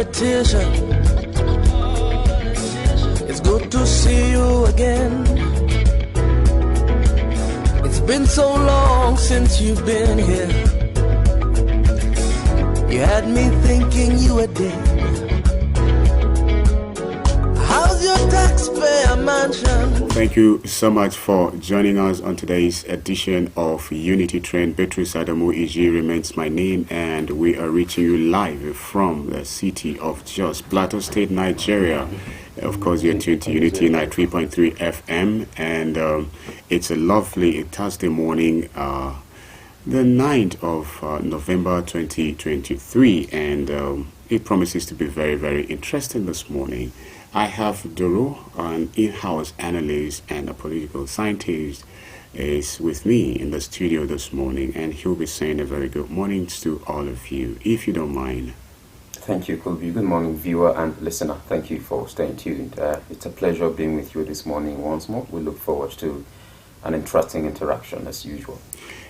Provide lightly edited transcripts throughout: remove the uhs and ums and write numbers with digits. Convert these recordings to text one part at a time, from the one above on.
It's good to see you again. It's been so long since you've been here. You had me thinking you were dead. How's your taxpayer mansion? Thank you so much for joining us on today's edition of Unity Train. Beatrice Adamu Iji remains my name, and we are reaching you live from the city of Jos, Plateau State, Nigeria. Of course, you're tuned to Unity 93.3 FM, and it's a lovely Thursday morning, the 9th of November 2023, and it promises to be very, very interesting this morning. I have Doro, an in-house analyst and a political scientist, is with me in the studio this morning, and he'll be saying a very good morning to all of you, if you don't mind. Thank you, Kobe. Good morning, viewer and listener. Thank you for staying tuned. It's a pleasure being with you this morning once more. We look forward to an interesting interaction as usual.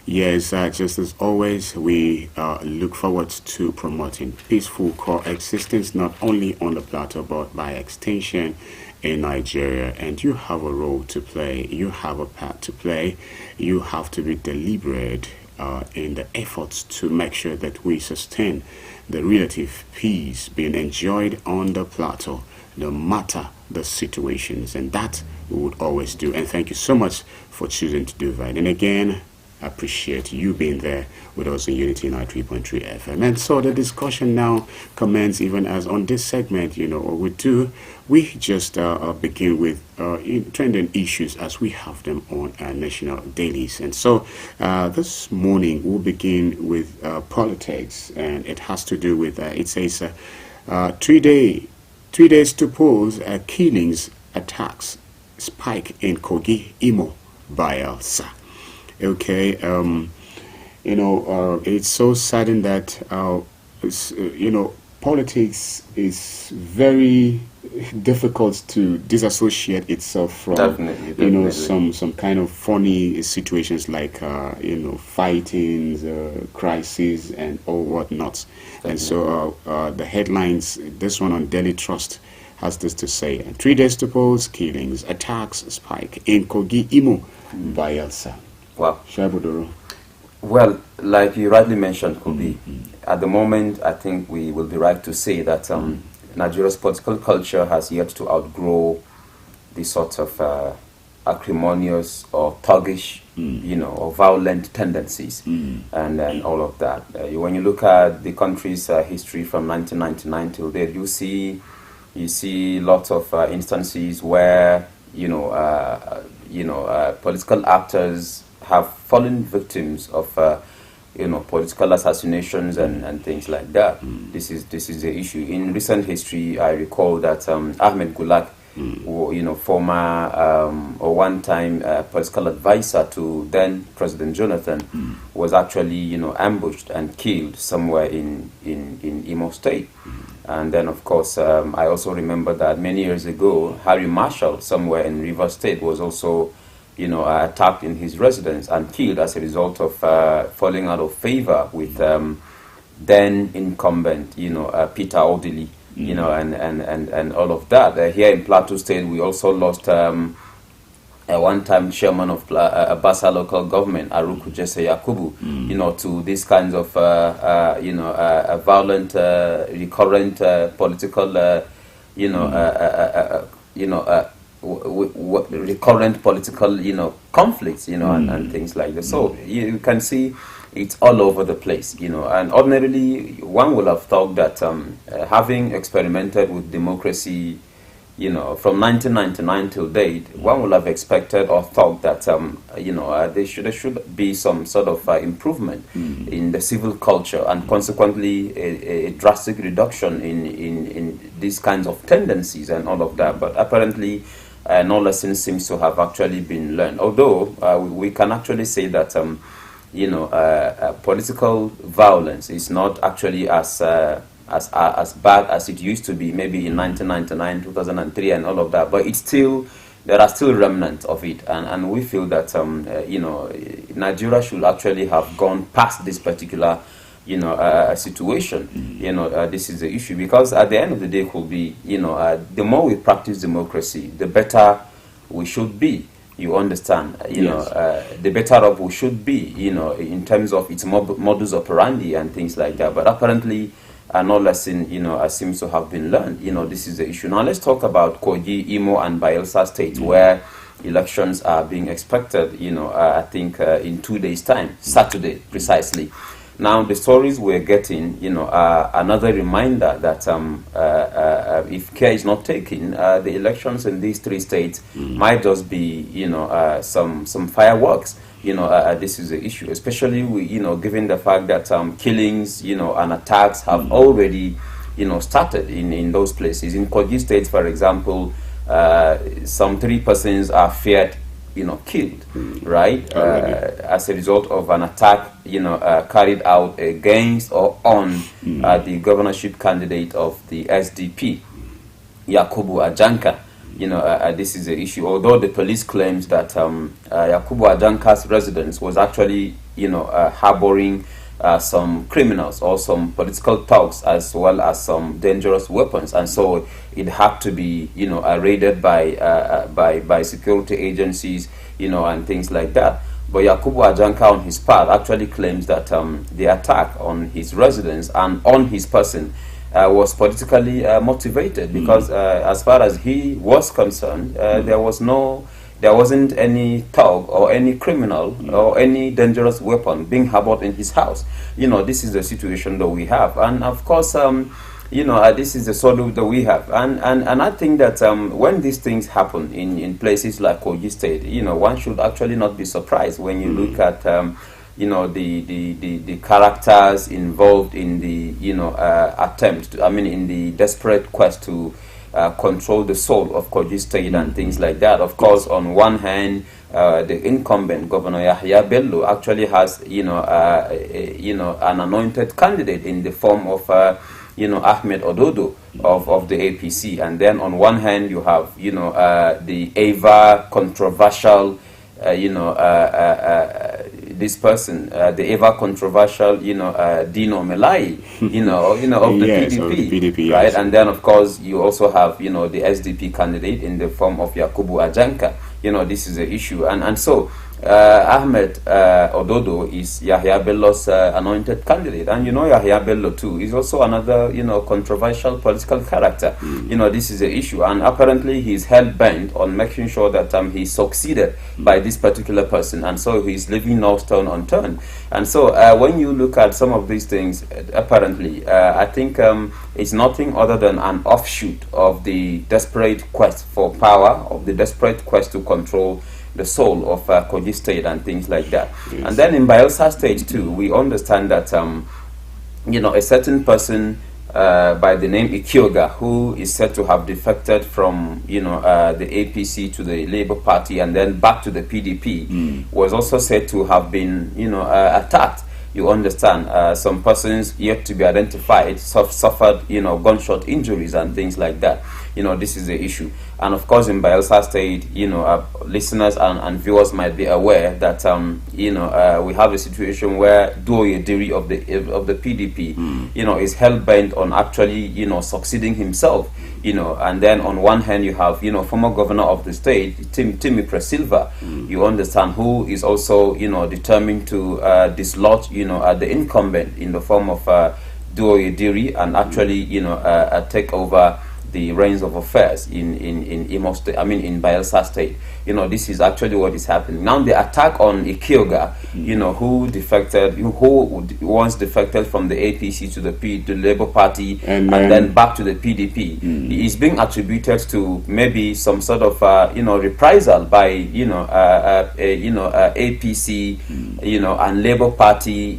Yes, just as always, we look forward to promoting peaceful coexistence not only on the plateau but by extension in Nigeria. And you have a role to play, you have a part to play, you have to be deliberate in the efforts to make sure that we sustain the relative peace being enjoyed on the plateau, no matter the situations. And that we would always do. And thank you so much for choosing to do that. And again, I appreciate you being there with us in Unity 93.3 FM. And so the discussion now commences even as on this segment, we just begin with trending issues as we have them on our national dailies. And so this morning we'll begin with politics, and it has to do with, it says, 3 days to pause killings, attacks, spike in Kogi, Imo, Bayelsa. Okay, it's so sudden that, politics is very difficult to disassociate itself from, definitely. some kind of funny situations like, fightings, crises, and all whatnot. Definitely. And so the headlines, this one on Daily Trust, has this to say: 3 days to pause, killings, attacks, spike in Kogi, Imo, Bayelsa. Wow. Shabudoro. Well, like you rightly mentioned, Kobe, at the moment, I think we will be right to say that Nigeria's political culture has yet to outgrow the sort of acrimonious or thuggish, or violent tendencies, and all of that. When you look at the country's history from 1999 till date, you see lots of instances where political actors have fallen victims of political assassinations and things like that. This is the issue. In recent history, I recall that Ahmed Gulak, former or one-time political advisor to then President Jonathan, was actually ambushed and killed somewhere in Imo State. And then, of course, I also remember that many years ago, Harry Marshall, somewhere in Rivers State, was also attacked in his residence and killed as a result of falling out of favor with then incumbent, Peter Odili, and all of that. Here in Plateau State, we also lost a one-time chairman of Basa local government, Aruku Jesse Yakubu, to these kinds of, violent, recurrent political, recurrent political, conflicts, and things like that. So you can see it's all over the place, and ordinarily one would have thought that having experimented with democracy, from 1999 till date, one would have expected or thought that, there should be some sort of improvement in the civil culture, and consequently a drastic reduction in these kinds of tendencies and all of that. But apparently, no lesson seems to have actually been learned. Although we can actually say that, political violence is not actually as bad as it used to be, maybe in 1999, 2003, and all of that. But it's still, there are still remnants of it, and we feel that Nigeria should actually have gone past this particular situation. This is the issue, because at the end of the day, could be, the more we practice democracy, the better we should be. You understand? The better off we should be, in terms of its modus operandi and things like that. But apparently, no lesson, seems to have been learned. This is the issue. Now let's talk about Kogi, Imo, and Bayelsa states, where elections are being expected. I think in 2 days' time, Saturday precisely. Now the stories we're getting, are another reminder that if care is not taken, the elections in these 3 states might just be, some fireworks. This is the issue, especially given the fact that killings, and attacks have already, started in those places. In Kogi State, for example, some 3 persons are feared, killed, right, as a result of an attack, carried out against or on the governorship candidate of the SDP, Yakubu Ajanka. This is the issue. Although the police claims that Yakubu Ajanka's residence was actually, harboring some criminals or some political thugs, as well as some dangerous weapons, and so it had to be, raided by security agencies, and things like that. But Yakubu Ajanka, on his part, actually claims that the attack on his residence and on his person was politically motivated, because as far as he was concerned, there wasn't any thug or any criminal or any dangerous weapon being harbored in his house. This is the situation that we have, and of course, this is the sort of that we have, and I think that when these things happen in places like Kogi State, one should actually not be surprised when you look at the characters involved in the attempt to, in the desperate quest to control the soul of Kogi State and things like that. Of course, on one hand, the incumbent Governor Yahya Bello actually has an anointed candidate in the form of Ahmed Ododo of the APC, and then on one hand you have the ever controversial this person, the ever controversial, Dino Melai, of the yes, PDP, of the PDP, right? yes. And then, of course, you also have, the SDP candidate in the form of Yakubu Ajanka. This is the issue. And so, Ahmed Ododo is Yahya Bello's anointed candidate. And Yahya Bello, too, is also another, controversial political character. This is the issue. And apparently, he's hell-bent on making sure that he's succeeded by this particular person. And so, he's leaving no stone unturned. And so, when you look at some of these things, apparently, I think it's nothing other than an offshoot of the desperate quest for power, of the desperate quest to control the soul of Kogi State and things like that. Yes. And then in Bayelsa State too, we understand that a certain person by the name Ikyoga, who is said to have defected from the APC to the Labour Party and then back to the PDP, was also said to have been attacked. You understand, some persons yet to be identified suffered gunshot injuries and things like that. This is the issue. And of course, in Bayelsa State, listeners and viewers might be aware that we have a situation where Duoye Diri of the PDP, is hell bent on actually succeeding himself. And then on one hand you have former governor of the state, Timmy Presilva, you understand, who is also determined to dislodge the incumbent in the form of Duoye Diri and actually take over the reins of affairs in Imo State, in Bayelsa State. This is actually what is happening. Now the attack on Ikyoga, who once defected from the APC to the Labour Party and then back to the PDP, is being attributed to maybe some sort of reprisal by APC and Labour Party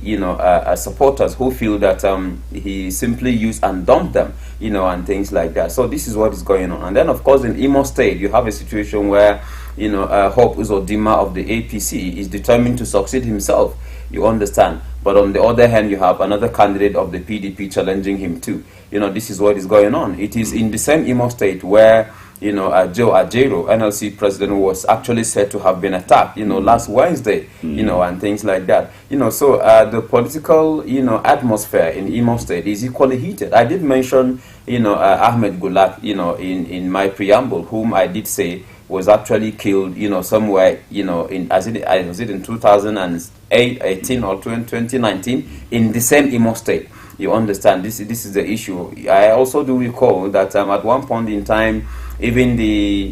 supporters who feel that he simply used and dumped them and things like that. So this is what is going on. And then of course in Imo State you have a situation where Hope Uzodinma of the APC is determined to succeed himself, you understand. But on the other hand, you have another candidate of the PDP challenging him too. This is what is going on. It is in the same Imo State where Joe Ajero, NLC president, was actually said to have been attacked, last Wednesday, and things like that. So the political, atmosphere in Imo State is equally heated. I did mention, Ahmed Gulak, in my preamble, whom I did say was actually killed, somewhere, was it in 2018 or 2019, in the same Imo State. You understand, this is the issue. I also do recall that at one point in time, even the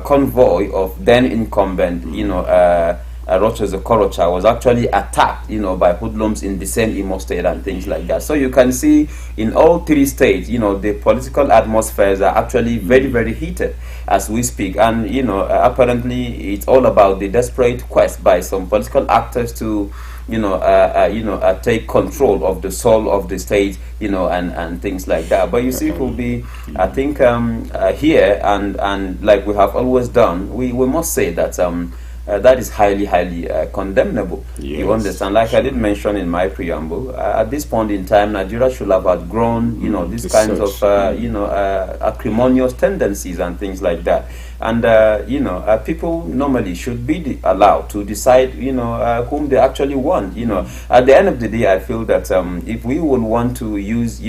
convoy of then incumbent Rochas Okorocha was actually attacked by hoodlums in the same Imo State and things like that. So you can see in all three states, the political atmospheres are actually very, very heated as we speak. And apparently it's all about the desperate quest by some political actors to take control of the soul of the state, and things like that. But you see, it will be, I think, here and like we have always done, we must say that that is highly, highly condemnable. Yes. You understand? Like I did mention in my preamble, at this point in time, Nigeria should have outgrown, these kinds of, acrimonious tendencies and things like that. And, people normally should be allowed to decide, whom they actually want. At the end of the day, I feel that if we would want to use,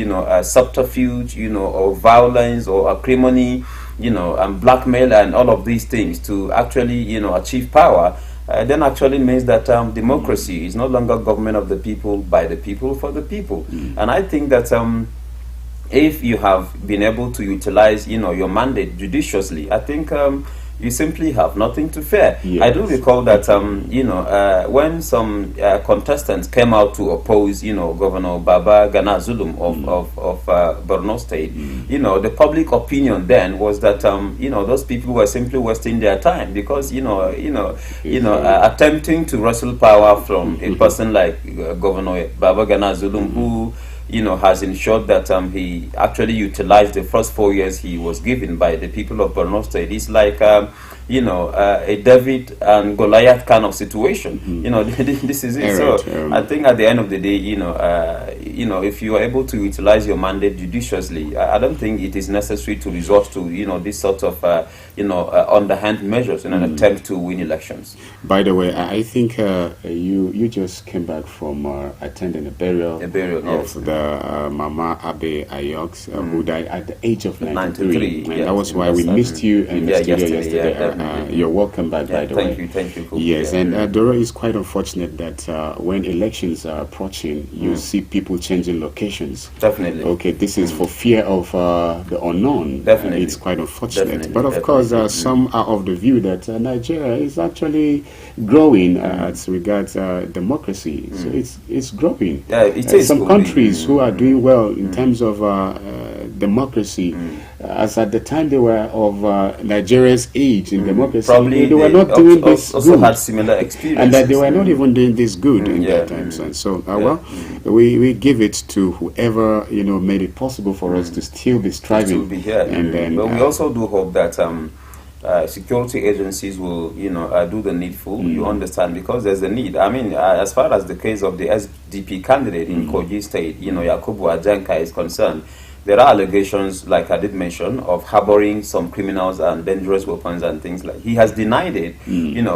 subterfuge, or violence or acrimony, and blackmail and all of these things to actually, achieve power, then actually means that democracy is no longer government of the people, by the people, for the people. And I think that if you have been able to utilize, your mandate judiciously, I think you simply have nothing to fear. Yes. I do recall that, when some contestants came out to oppose, Governor Baba Gana Zulum of Borno State, the public opinion then was that, those people were simply wasting their time because, attempting to wrestle power from a person like Governor Baba Gana Zulum, who has ensured that he actually utilized the first 4 years he was given by the people of Borno State. It's like, a David and Goliath kind of situation. This is it. So I think at the end of the day, if you are able to utilize your mandate judiciously, I don't think it is necessary to resort to, this sort of, underhand measures in an attempt to win elections. By the way, I think you just came back from attending a burial of yes. the Mama Abe Ayoks, who died at the age of 93. And yeah, that was why we missed you in the studio yesterday. You're welcome back, by the way. Thank you. Yes, and Doro, is quite unfortunate that when elections are approaching, you see people changing locations. Definitely. Okay, this is for fear of the unknown. Definitely. It's quite unfortunate. But of course, some are of the view that Nigeria is actually growing as regards democracy. So it's growing. Yeah, it is. Some countries who are doing well in terms of democracy, as at the time they were of Nigeria's age in democracy, probably they were not doing this also good. had similar experiences. And that they were not even doing this good in that time. So, we give it to whoever, made it possible for us to still be striving. To be here. And then, but we also do hope that security agencies will, do the needful. You understand, because there's a need. I mean, as far as the case of the SDP candidate in Kogi State, Yakubu Ajanka is concerned, there are allegations, like I did mention, of harboring some criminals and dangerous weapons and things like. He has denied it,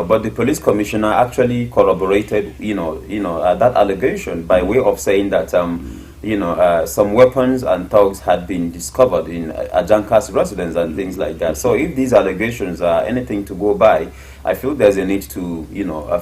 but the police commissioner actually corroborated, that allegation by way of saying that, some weapons and thugs had been discovered in Ajanka's residence and things like that. So if these allegations are anything to go by, I feel there's a need to,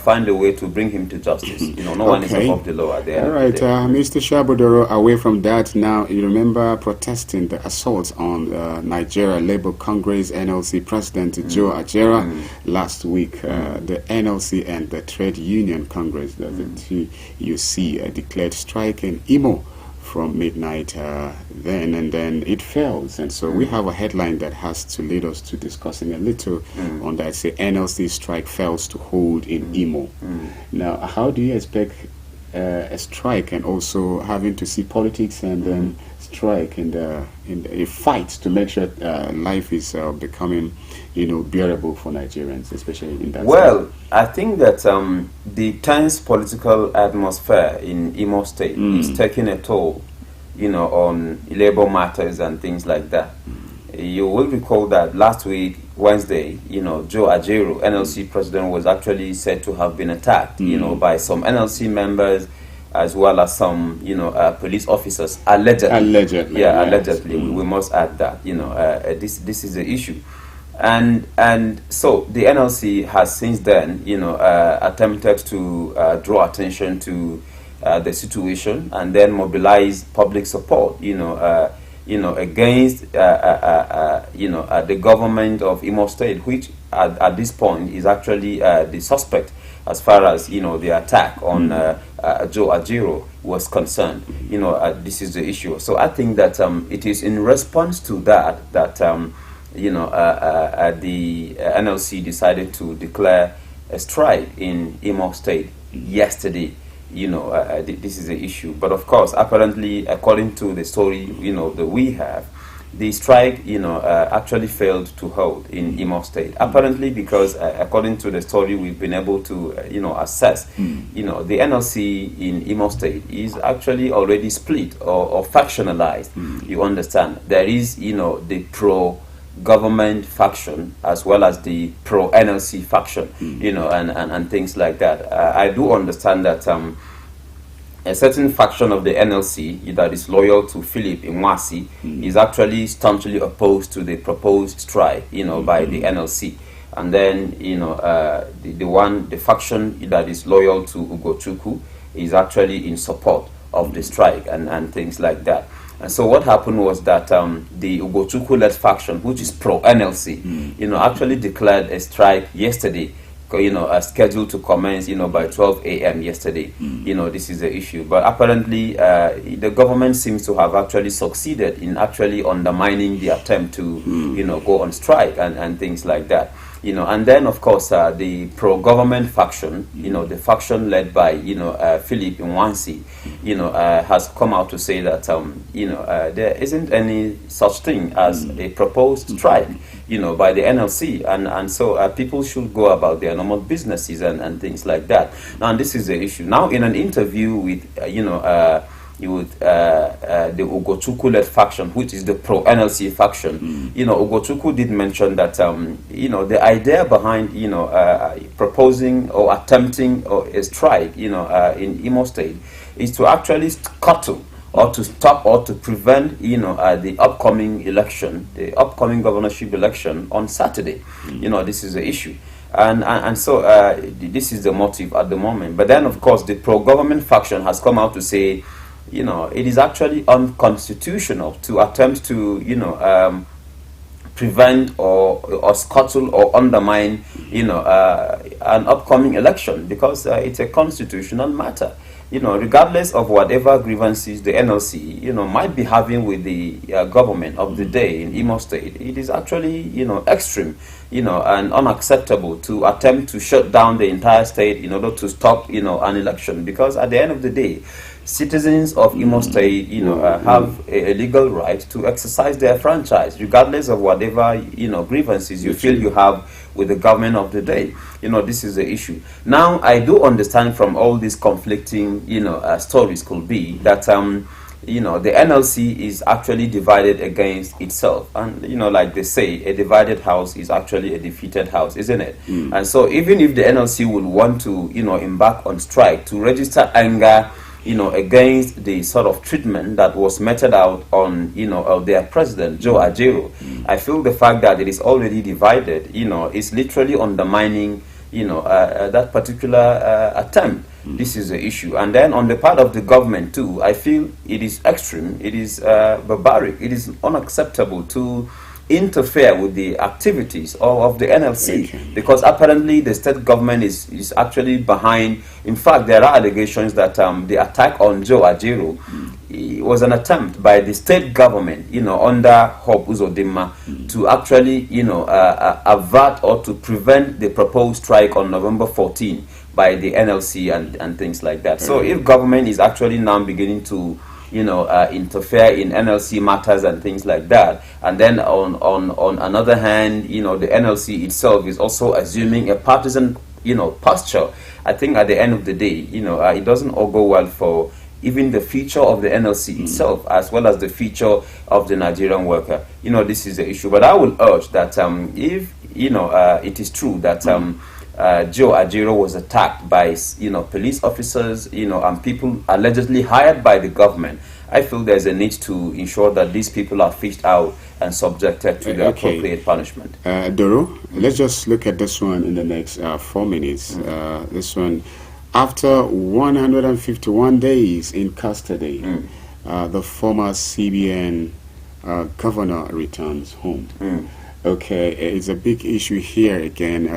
find a way to bring him to justice. No one is above the law at the end. All right, Mr. Shabodoro, away from that now, you remember protesting the assault on Nigeria Labour Congress NLC President Joe Ajero last week. The NLC and the Trade Union Congress, the TUC, declared strike in Imo from midnight then, and then it fails. And so we have a headline that has to lead us to discussing a little on that. Say NLC strike fails to hold in Imo. Now, how do you expect a strike and also having to see politics and then strike in a fight to make sure life is becoming bearable for Nigerians, especially in that state? I think that the tense political atmosphere in Imo State is taking a toll, on labor matters and things like that. you will recall that last week, Wednesday, Joe Ajaero, NLC president, was actually said to have been attacked, by some NLC members as well as some, police officers, allegedly. Yeah, allegedly. We must add that, this is the issue. And so the NLC has since then, attempted to draw attention to the situation and then mobilize public support, against the government of Imo State, which at this point is actually the suspect as far as the attack on Joe Ajaero was concerned. This is the issue. So I think that it is in response to that the NLC decided to declare a strike in Imo State yesterday. This is the issue. But of course, apparently, according to the story, that we have, the strike, actually failed to hold in Imo State. Apparently, because according to the story we've been able to, assess, the NLC in Imo State is actually already split or factionalized. You understand? There is, the pro-government faction as well as the pro-NLC faction, and things like that. I do understand that a certain faction of the NLC that is loyal to Philip Inwasi is actually staunchly opposed to the proposed strike, by the NLC. And then, the faction that is loyal to Ugochukwu is actually in support of the strike and things like that. And so what happened was that the Ugochukwu-led faction, which is pro-NLC, actually declared a strike yesterday, scheduled to commence, by 12 a.m. yesterday. This is the issue. But apparently, the government seems to have actually succeeded in actually undermining the attempt to, go on strike and things like that. And then, of course, the pro-government faction, the faction led by, Philip Nwansi, has come out to say that, there isn't any such thing as a proposed strike, by the NLC. And so people should go about their normal businesses and things like that. Now, and this is the issue. Now, in an interview with, the Ugochukwu-led faction, which is the pro-NLC faction, Ugochukwu did mention that, the idea behind, proposing or attempting a strike, in Imo State is to actually scuttle or to stop or to prevent, the upcoming election, the upcoming governorship election on Saturday. This is the issue. And so this is the motive at the moment. But then, of course, the pro-government faction has come out to say, it is actually unconstitutional to attempt to, prevent or scuttle or undermine, an upcoming election, because it's a constitutional matter. Regardless of whatever grievances the NLC, might be having with the government of the day in Imo State, it is actually, extreme, and unacceptable to attempt to shut down the entire state in order to stop, an election, because at the end of the day, citizens of Imo State, have a legal right to exercise their franchise, regardless of whatever, grievances you feel you have with the government of the day. This is the issue. Now, I do understand from all these conflicting, stories could be that, the NLC is actually divided against itself. And, like they say, a divided house is actually a defeated house, isn't it? And so even if the NLC would want to, embark on strike to register anger, against the sort of treatment that was meted out on, their president, Joe Ajaero, I feel the fact that it is already divided, is literally undermining, that particular attempt. This is the issue. And then on the part of the government too, I feel it is extreme, it is barbaric, it is unacceptable to interfere with the activities of the NLC, because apparently the state government is actually behind. In fact, there are allegations that the attack on Joe Ajaero was an attempt by the state government, under Hope Uzodinma, to actually, avert or to prevent the proposed strike on November 14 by the NLC and things like that. So if government is actually now beginning to interfere in NLC matters and things like that, and then on another hand, the NLC itself is also assuming a partisan, posture, I think at the end of the day, it doesn't all go well for even the future of the NLC itself, as well as the future of the Nigerian worker. This is the issue. But I will urge that if it is true that Joe Ajero was attacked by police officers, and people allegedly hired by the government, I feel there's a need to ensure that these people are fished out and subjected to the appropriate punishment. Doro, let's just look at this one in the next 4 minutes. This one, after 151 days in custody, the former CBN governor returns home. Okay, it's a big issue here again.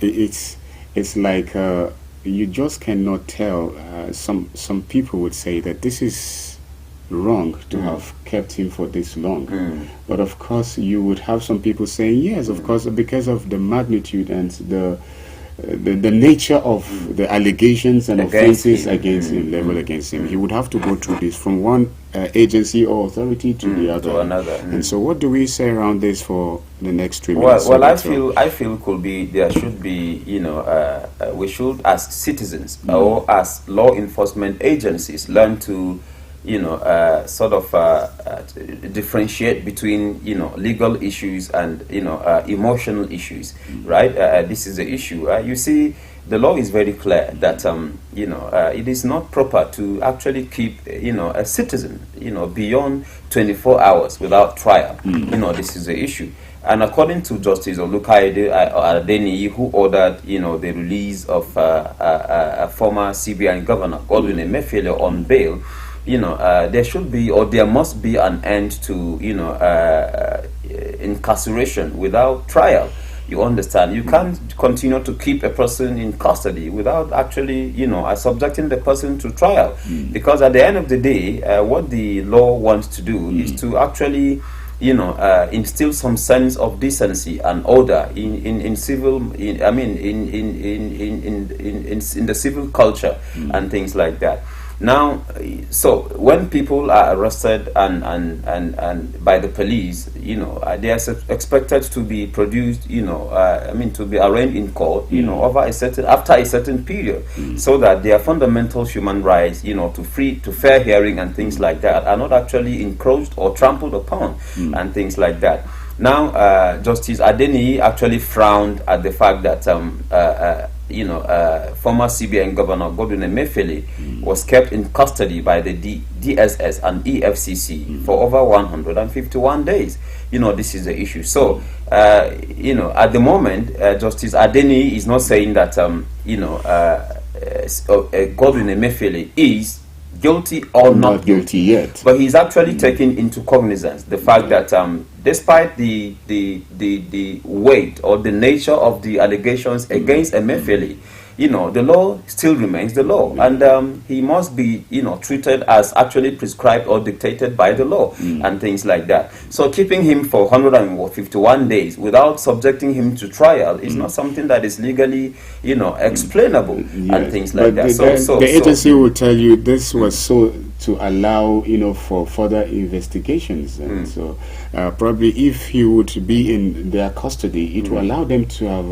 It's like you just cannot tell. Some people would say that this is wrong to have kept him for this long. But of course, you would have some people saying, yes, of course, because of the magnitude and the nature of the allegations and offenses against him, leveled against him, he would have to go through this from one agency or authority to the other. To another. And so, what do we say around this for the next 3 minutes? Well, I feel there should be, we should, as citizens or as law enforcement agencies, learn to differentiate between legal issues and emotional issues, right? This is the issue. You see, the law is very clear that it is not proper to actually keep a citizen beyond 24 hours without trial. This is the issue. And according to Justice Olukaide Adeniyi, who ordered the release of a former CBN governor, Godwin Emefiele, on bail, there should be, or there must be, an end to incarceration without trial. You understand? You can't continue to keep a person in custody without actually, subjecting the person to trial. Because at the end of the day, what the law wants to do is to actually, instill some sense of decency and order in the civil culture and things like that. Now, so when people are arrested and by the police, they are expected to be produced, to be arraigned in court, after a certain period, so that their fundamental human rights, to fair hearing and things like that, are not actually encroached or trampled upon and things like that. Now, Justice Adeniyi actually frowned at the fact that former CBN Governor Godwin Emefiele was kept in custody by the DSS and EFCC for over 151 days. This is the issue. So, at the moment, Justice Adeniyi is not saying that, Godwin Emefiele is guilty or not guilty yet, but he's actually taking into cognizance the fact that despite the weight or the nature of the allegations against Emefiele, the law still remains the law, and he must be treated as actually prescribed or dictated by the law and things like that. So keeping him for 151 days without subjecting him to trial is not something that is legally explainable and things like that. The agency will tell you this was so to allow for further investigations, and so probably if he would be in their custody, it will allow them to have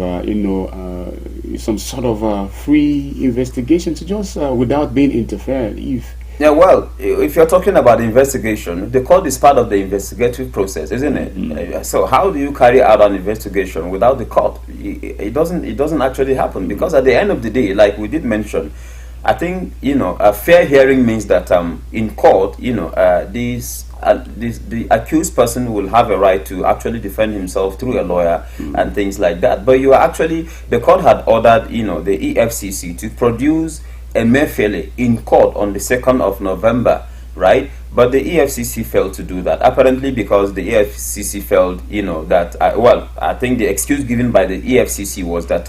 some sort of free investigation, to just without being interfered. If you're talking about investigation, the court is part of the investigative process, isn't it? So how do you carry out an investigation without the court? It doesn't actually happen, because at the end of the day, like we did mention, I think a fair hearing means that in court, the accused person will have a right to actually defend himself through a lawyer and things like that. But the court had ordered the EFCC to produce Emefiele in court on the 2nd of November, right? But the EFCC failed to do that, apparently because the EFCC felt I think the excuse given by the EFCC was that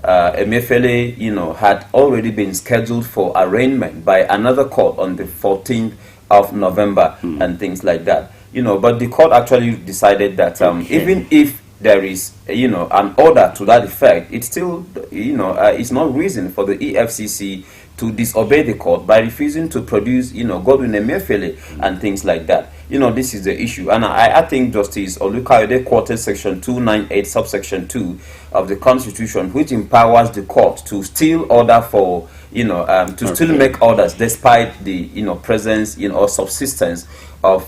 Emefiele had already been scheduled for arraignment by another court on the 14th of November and things like that. But the court actually decided that even if there is an order to that effect, it's still it's not reason for the EFCC to disobey the court by refusing to produce, Godwin Emefiele and things like that. This is the issue. And I think Justice Olukayode quoted Section 298, subsection 2 of the Constitution, which empowers the court to still order for, still make orders despite the, presence, or subsistence of,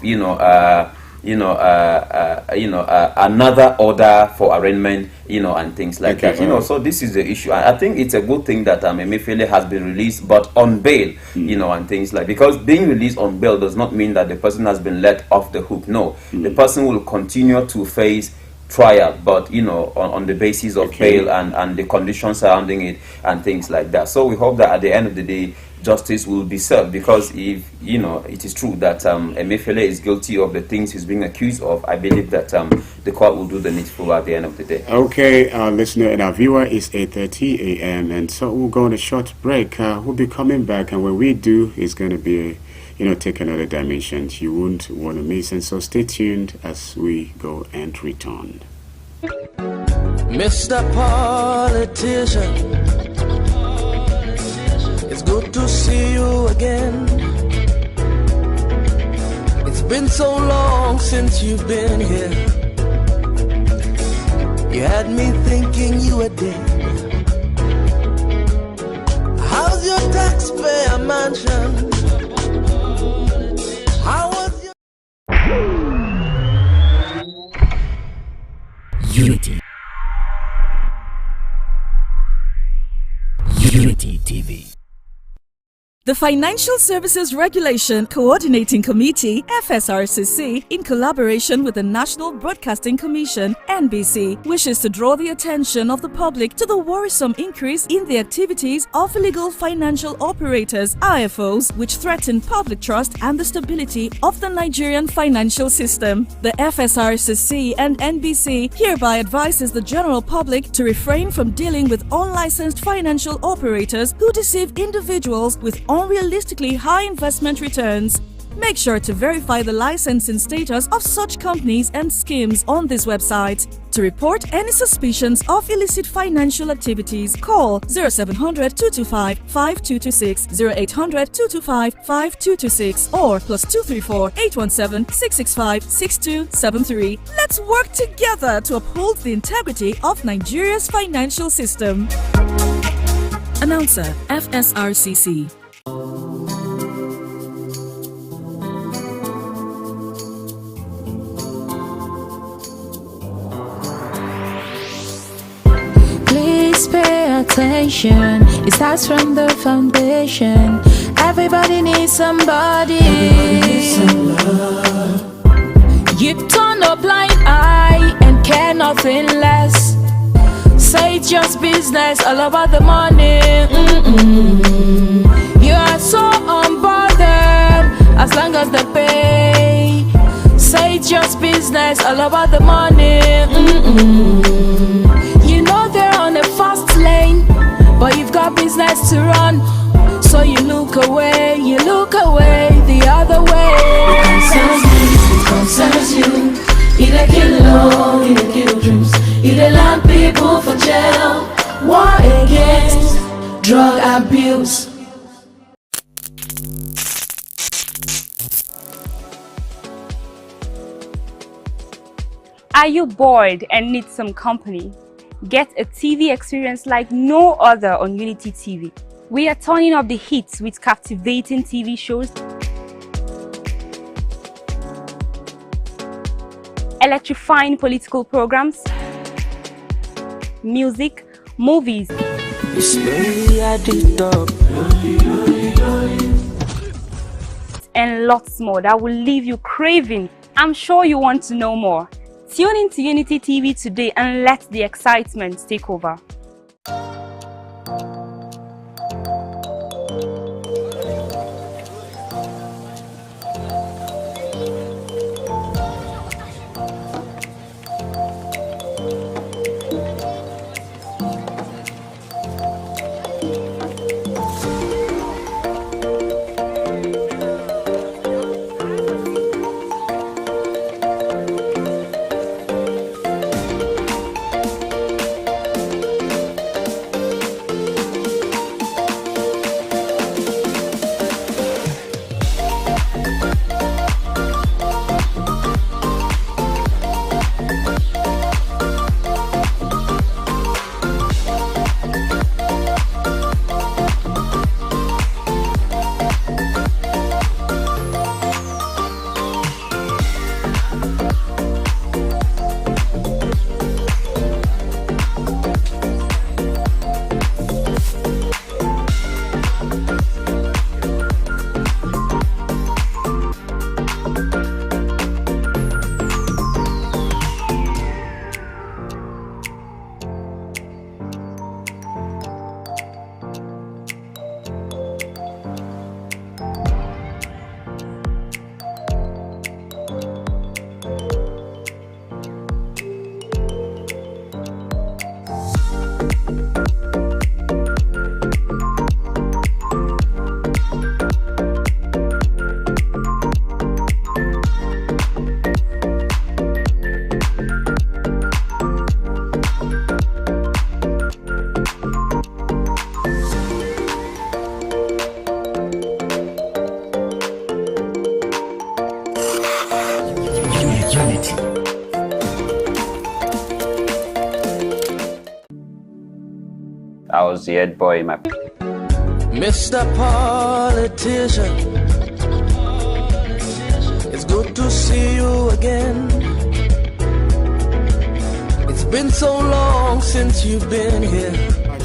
another order for arraignment, and things like that. So this is the issue. I think it's a good thing that Emefiele has been released, but on bail, and things like, because being released on bail does not mean that the person has been let off the hook. No, the person will continue to face trial, but on the basis of bail and the conditions surrounding it and things like that. So we hope that at the end of the day, justice will be served, because if it is true that Emefiele is guilty of the things he's being accused of, I believe that the court will do the needful at the end of the day. Okay, our listener and our viewer, is 8:30 a.m. and so we'll go on a short break. We'll be coming back, and when we do, it's going to be take another dimension you won't want to miss, and so stay tuned as we go and return. Mr. Politician, it's good to see you again. It's been so long since you've been here. You had me thinking you were dead. How's your taxpayer mansion? How was your Unity? Unity TV. The Financial Services Regulation Coordinating Committee, FSRCC, in collaboration with the National Broadcasting Commission, NBC, wishes to draw the attention of the public to the worrisome increase in the activities of illegal financial operators, IFOs, which threaten public trust and the stability of the Nigerian financial system. The FSRCC and NBC hereby advises the general public to refrain from dealing with unlicensed financial operators who deceive individuals with unrealistically high investment returns. Make sure to verify the licensing status of such companies and schemes on this website. To report any suspicions of illicit financial activities, call 0700 225 5226, 0800 225 5226, or +234 817 665 6273. Let's work together to uphold the integrity of Nigeria's financial system. Announcer, FSRCC. Please pay attention. It starts from the foundation. Everybody needs somebody. You turn a blind eye and care nothing less. Say it's just business, all about the money. You are so unbothered as long as they pay. Say it's just business, all about the money. You know they're on a fast lane, but you've got business to run. So you look away the other way. It concerns you. It a kill love, it a kill dreams. It a land people for jail. War against drug abuse. Are you bored and need some company? Get a TV experience like no other on Unity TV. We are turning up the hits with captivating TV shows, electrifying political programs, music, movies, and lots more that will leave you craving. I'm sure you want to know more. Tune in to Unity TV today and let the excitement take over. was the head boy in my... Mr. Politician, it's good to see you again. It's been so long since you've been here.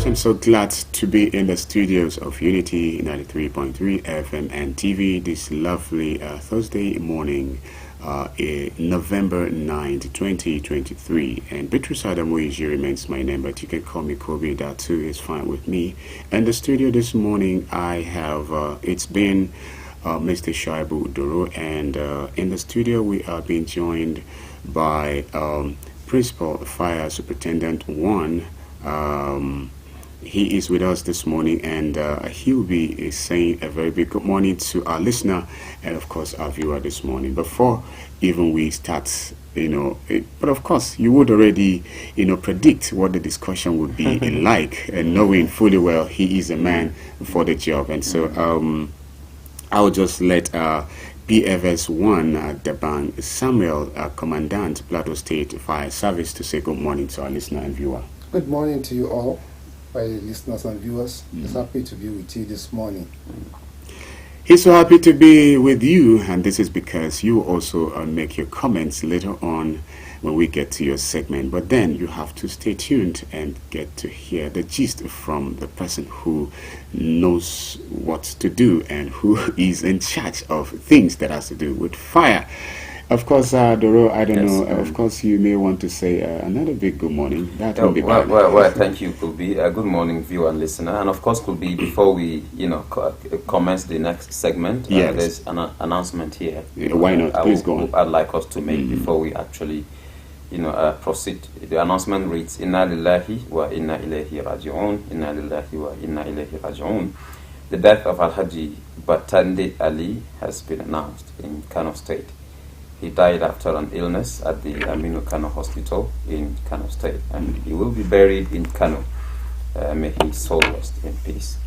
I'm so glad to be in the studios of Unity 93.3 FM and TV this lovely Thursday morning, November 9th, 2023. And Beatrice Adamuiji remains my name, but you can call me Kobe. That too is fine with me. And the studio this morning, I have, it's been Mr. Shaibu Doro, and in the studio we are being joined by Principal Fire Superintendent 1. He is with us this morning, and he'll be saying a very big good morning to our listener and, of course, our viewer this morning. Before even we start, but of course, you would already, predict what the discussion would be like, and knowing fully well he is a man for the job. And so I'll just let PFS 1 Debang Samuel, Commandant, Plateau State Fire Service, to say good morning to our listener and viewer. Good morning to you all, my listeners and viewers. It's happy to be with you this morning. He's so happy to be with you, and this is because you also make your comments later on when we get to your segment. But then you have to stay tuned and get to hear the gist from the person who knows what to do and who is in charge of things that has to do with fire. Of course, Doro, I don't know. Of course, you may want to say another big good morning. That will be bad. Well, thank you, Kulbi. Good morning, viewer and listener. And of course, Kulbi, before we, commence the next segment, there's an announcement here. Why not? Please go on. I'd like us to make before we actually, proceed. The announcement reads: Inna lillahi wa inna ilayhi raji'un. Inna lillahi wa inna ilayhi raji'un. The death of Al-Haji Batande Ali has been announced in Kano State. He died after an illness at the Aminu Kano Hospital in Kano State, and he will be buried in Kano. May his soul rest in peace.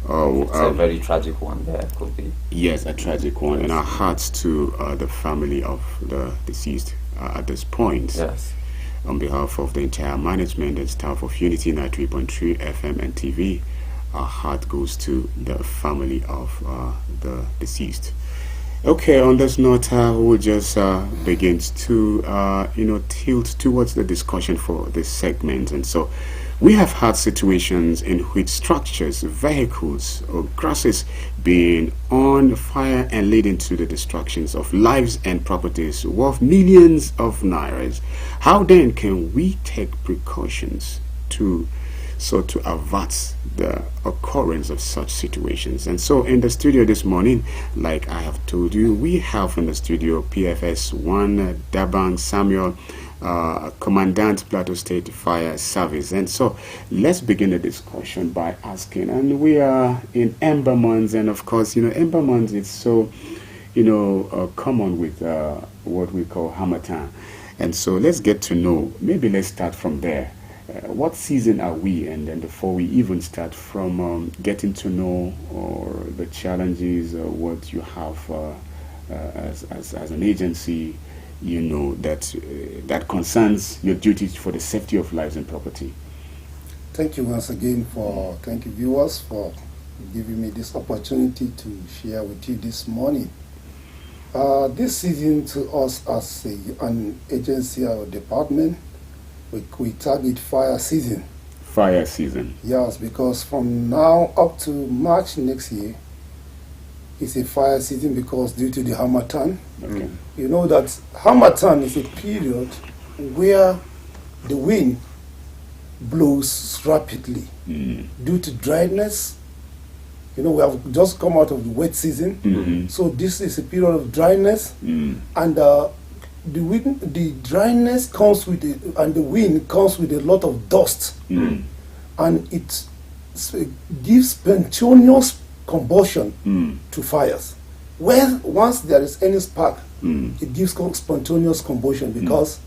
Oh, it's a very tragic one there, could be. Yes, a tragic one. And our hearts to the family of the deceased at this point. Yes. On behalf of the entire management and staff of Unity 93.3 FM and TV, our heart goes to the family of the deceased. Okay, on this note, we'll just begin to, tilt towards the discussion for this segment. And so we have had situations in which structures, vehicles, or grasses being on fire and leading to the destructions of lives and properties worth millions of nairas. How then can we take precautions to avert the occurrence of such situations? And so in the studio this morning, like I have told you, we have in the studio PFS 1 Debang Samuel, Commandant Plateau State Fire Service. And so let's begin the discussion by asking, and we are in Ember months, and of course, Ember months is so, common with what we call Harmattan. And so let's get to know, maybe let's start from there. What season are we? And then before we even start from getting to know or the challenges, what you have as an agency, that concerns your duties for the safety of lives and property. Thank you once again thank you viewers for giving me this opportunity to share with you this morning. This season to us as an agency or department, we target fire season. Fire season. Yes, because from now up to March next year, it's a fire season because due to the Harmattan. Okay. You know that Harmattan is a period where the wind blows rapidly due to dryness. We have just come out of the wet season, so this is a period of dryness, and the dryness comes with and the wind comes with a lot of dust, and it gives spontaneous combustion to fires. Once there is any spark, it gives spontaneous combustion because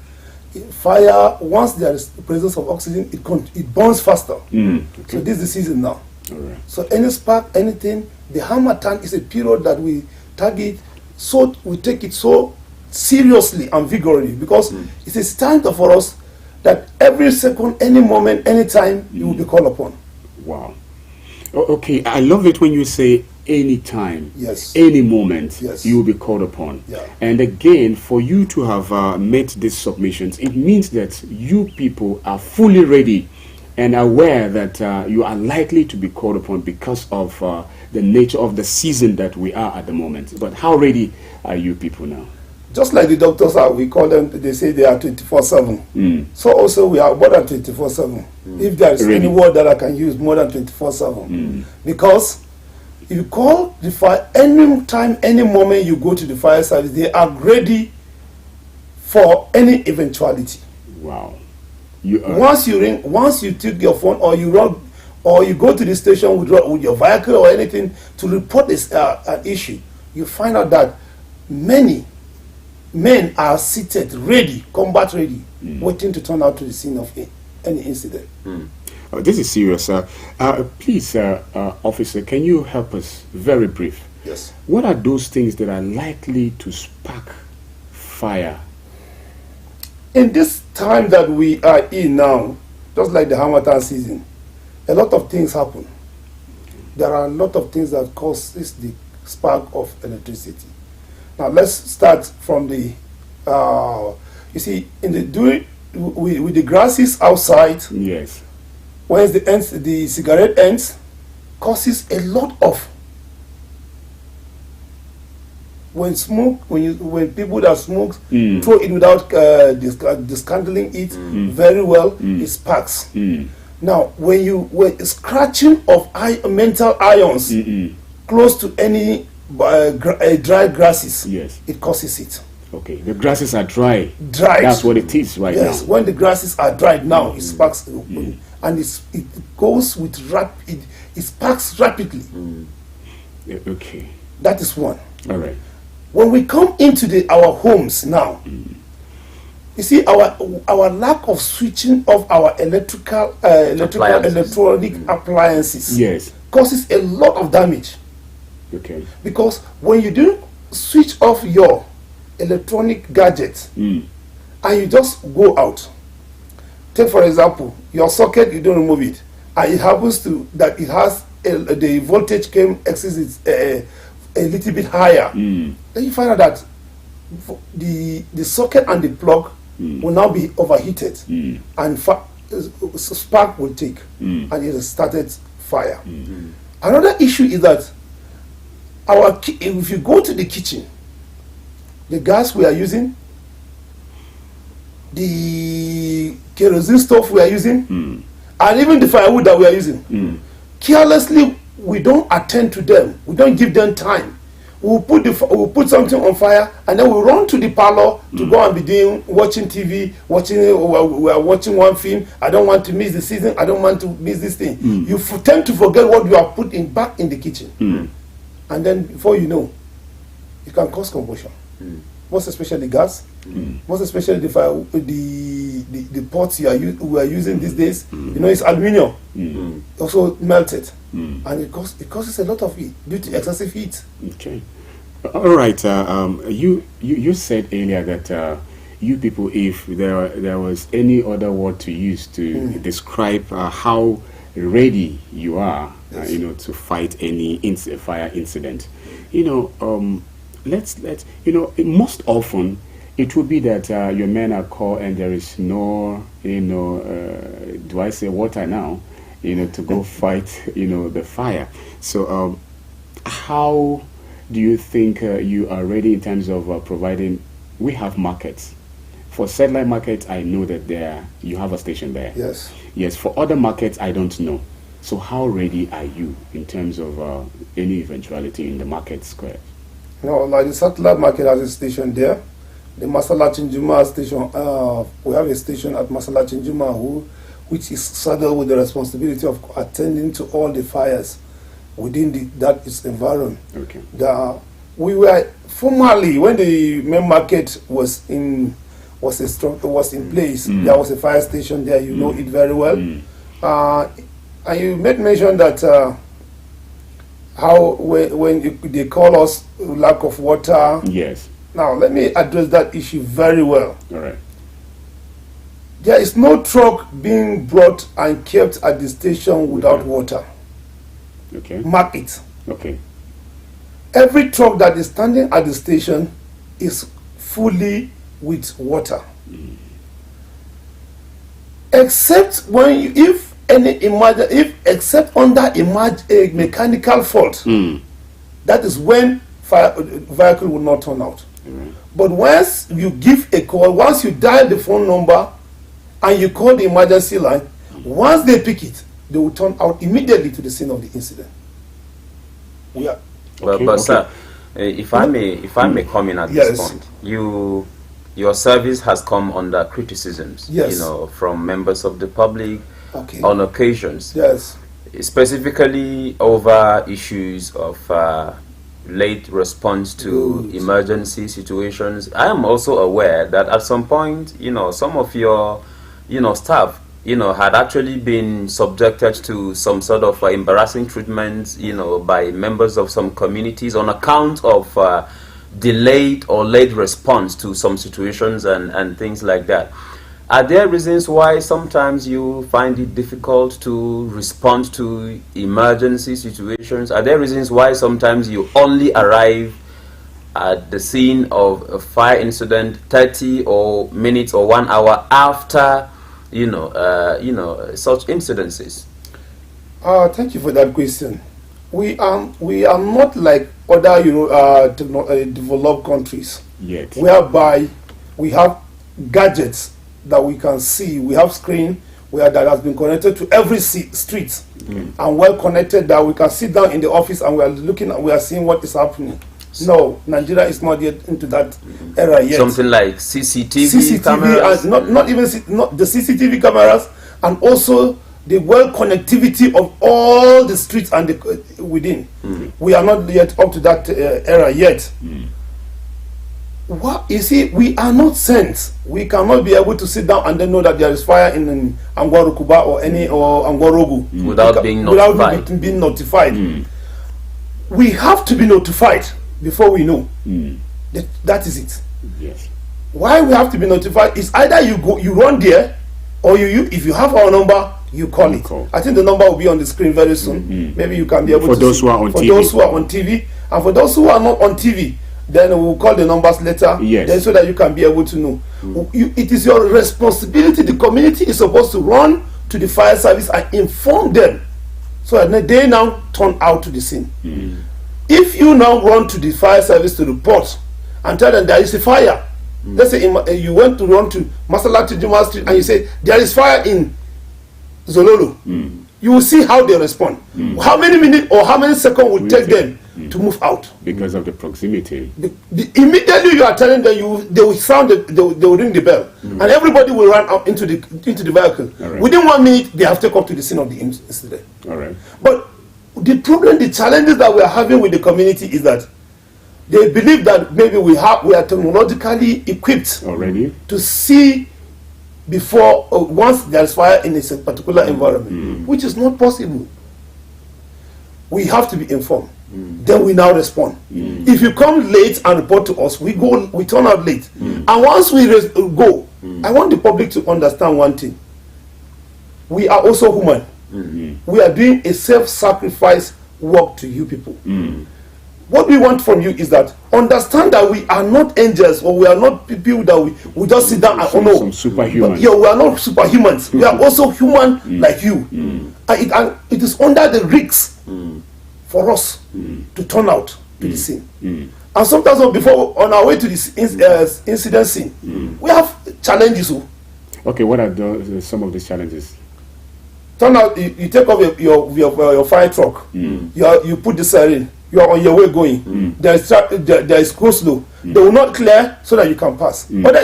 fire, once there is the presence of oxygen, it burns faster. Okay. So this is the season now. All right. So any spark, anything, the Harmattan is a period that we target, so we take it so seriously and vigorously because it is time for us that every second, any moment, anytime, you will be called upon. Wow. Okay, I love it when you say anytime, yes, any moment, yes, you will be called upon. Yeah. And again, for you to have made these submissions, it means that you people are fully ready and aware that you are likely to be called upon because of the nature of the season that we are at the moment. But how ready are you people now? Just like the doctors are, we call them, they say they are 24/7. So also we are more than 24/7. If there is any word that I can use, more than 24/7. Because if you call the fire, any time, any moment you go to the fire service, they are ready for any eventuality. Wow. Once you ring, once you take your phone or you run, or you go to the station with your vehicle or anything to report this an issue, you find out that many men are seated, ready, combat ready, waiting to turn out to the scene of any incident. Oh, this is serious. Please, officer, can you help us? Very brief. Yes. What are those things that are likely to spark fire? In this time that we are in now, just like the Harmattan season, a lot of things happen. There are a lot of things that causes the spark of electricity. Now let's start from the, you see, in the with the grasses outside. Yes. When the cigarette ends, causes a lot of. When people that smoke throw it without discandling it very well, it sparks. Now, when scratching of mental ions close to any dry grasses, yes, it causes it. Okay, the grasses are dry. Dried. That's what it is right now. Yes, when the grasses are dried now, it sparks, and it goes with it sparks rapidly. Okay. That is one. All right. When we come into our homes now, you see our lack of switching of our electronic appliances, yes, causes a lot of damage. Okay. Because when you do switch off your electronic gadgets and you just go out, take for example your socket, you don't remove it, and it happens to that it has the voltage exceeds a little bit higher, then you find out that the socket and the plug will now be overheated and spark will take and it has started fire. Another issue is that if you go to the kitchen, the gas we are using, the kerosene stove we are using, and even the firewood that we are using, carelessly we don't attend to them. We don't give them time. We'll put something on fire and then we'll run to the parlor to go and be watching TV, we are watching one film. I don't want to miss the season. I don't want to miss this thing. You tend to forget what you have put back in the kitchen. And then before you know, it can cause combustion. Most especially gas, most especially the pots we are using these days. You know, it's aluminium, also melted, and it causes a lot of heat due to excessive heat. Okay, all right. You said earlier that you people, if there was any other word to use to describe how ready you are, yes, to fight any fire incident, let's most often it will be that your men are called and there is no do I say water now, to go fight the fire. So how do you think you are ready in terms of providing? We have markets. For satellite markets, I know that you have a station there. Yes. For other markets, I don't know. So how ready are you in terms of any eventuality in the market square? Like the satellite market has a station there. The Masala-Chinjuma station, we have a station at Masala-Chinjuma which is saddled with the responsibility of attending to all the fires within that environment. Okay. We were formerly, when the main market was in place, there was a fire station there, you know it very well. And you made mention that how when they call us lack of water. Yes. Now let me address that issue very well. All right. There is no truck being brought and kept at the station without water. Okay. Mark it. Okay. Every truck that is standing at the station is fully with water. Except when except under a mechanical fault, that is when vehicle will not turn out. But once you give a call, once you dial the phone number and you call the emergency line, once they pick it, they will turn out immediately to the scene of the incident. Well, but sir, if I may come in at this point, your service has come under criticisms, from members of the public on occasions. Yes. Specifically over issues of late response to emergency situations. I am also aware that at some point, some of your, staff, had actually been subjected to some sort of embarrassing treatment, by members of some communities on account of delayed or late response to some situations and things like that. Are there reasons why sometimes you find it difficult to respond to emergency situations? Are there reasons why sometimes you only arrive at the scene of a fire incident 30 or minutes or 1 hour after, such incidences? Thank you for that question. We are not like other developed countries yet, whereby we have gadgets that we can see. We have screen that has been connected to every street and well connected that we can sit down in the office and we are seeing what is happening. No, Nigeria is not yet into that era yet. Something like CCTV cameras, and not even the CCTV cameras, and also the well connectivity of all the streets and within. We are not yet up to that era yet. What you see, we are not sent. We cannot be able to sit down and then know that there is fire in Angwarukuba or Angwarogu without being notified. We have to be notified before we know. That is it. Yes. Why we have to be notified is either you run there, or if you have our number, you call it. I think the number will be on the screen very soon. Maybe you can be able for to those see. Who are on for TV. those who are on TV, and for those who are not on TV, then we'll call the numbers later. Yes. Then so that you can be able to know. It is your responsibility. The community is supposed to run to the fire service and inform them, so that they now turn out to the scene. If you now run to the fire service to report and tell them there is a fire, let's say you went to run to Masalati Juma Street and you say there is fire in Zololo, you will see how they respond. How many minutes or how many seconds will take them to move out? Because of the proximity. Immediately you are telling them, they will sound, they will ring the bell, and everybody will run out into the vehicle. Right. Within 1 minute, they have taken up to the scene of the incident. All right. But the problem, the challenges that we are having with the community is that they believe that maybe we are technologically equipped already to see before once there is fire in a particular environment, which is not possible. We have to be informed. Then we now respond. If you come late and report to us, we turn out late. And once we go, I want the public to understand one thing. We are also human. We are doing a self-sacrifice work to you people. What we want from you is that understand that we are not angels, or we are not people that we just sit down and some superhumans. We are not superhumans. We are also human like you. And it is under the risks for us to turn out to the scene. And sometimes before, on our way to this incident scene, we have challenges. Okay, what are some of these challenges? Turn out, you take off your fire truck. You put the siren. You are on your way going. There is go slow. They will not clear so that you can pass. In other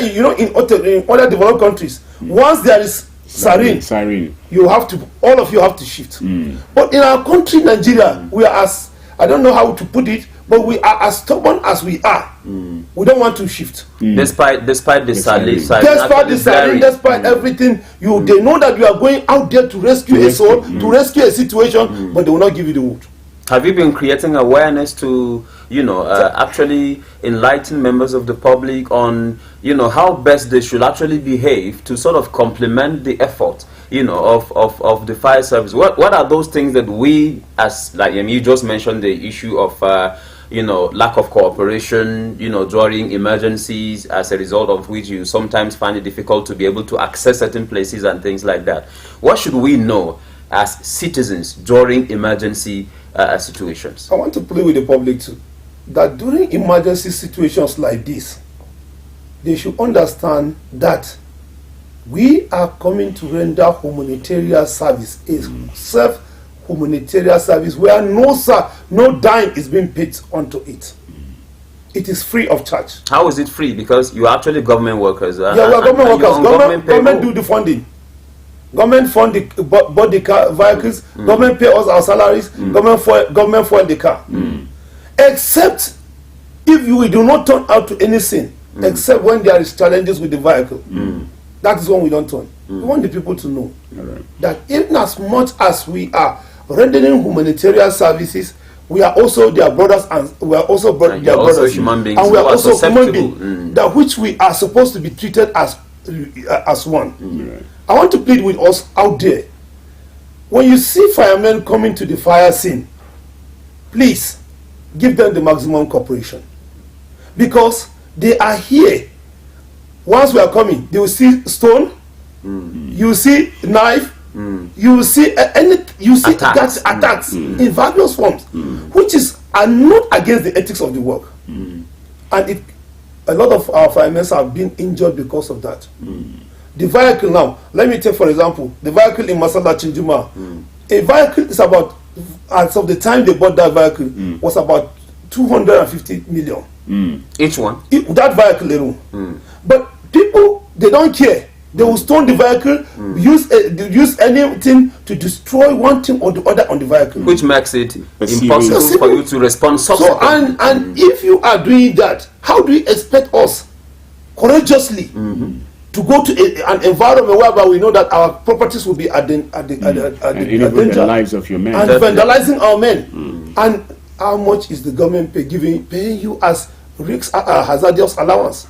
developed countries, once there is siren, all of you have to shift. But in our country, Nigeria, we are I don't know how to put it, but we are as stubborn as we are. We don't want to shift. Despite the siren. Despite everything, they know that you are going out there to rescue a soul, to rescue a situation, but they will not give you the wood. Have you been creating awareness to, actually enlighten members of the public on, how best they should actually behave to sort of complement the effort, of the fire service. What are those things that we, as like you just mentioned, the issue of lack of cooperation, during emergencies, as a result of which you sometimes find it difficult to be able to access certain places and things like that. What should we know as citizens during emergency situations? I want to play with the public too, that during emergency situations like this, they should understand that we are coming to render humanitarian service, a self-humanitarian service where no dime is being paid onto it. It is free of charge. How is it free? Because you are actually government workers. Yeah, we are government workers. Government do the funding. Government fund bought the car vehicles. Government pay us our salaries. Government fuel the car. Except if we do not turn out to anything, except when there is challenges with the vehicle. That is when we don't turn. We want the people to know that in as much as we are rendering humanitarian services, we are also their brothers, and we are also their brothers, human beings, and we are also human beings, that which we are supposed to be treated as one. I want to plead with us out there. When you see firemen coming to the fire scene, please give them the maximum cooperation, because they are here. Once we are coming, they will see stone, you will see knife, you will see attacks in various forms, which are not against the ethics of the work, and a lot of our firemen have been injured because of that. The vehicle now, let me take for example, the vehicle in Masala Chinjuma. A vehicle is about, as of the time they bought that vehicle, was about 250 million. Each one? That vehicle alone. But people, they don't care. They will stone the vehicle, use anything to destroy one thing or the other on the vehicle. Which makes it impossible for you to respond subsequently. So, and if you are doing that, how do you expect us courageously to go to an environment whereby we know that our properties will be at danger, the lives of your men, and vandalizing our men? And how much is the government paying you as risks, hazardous allowance?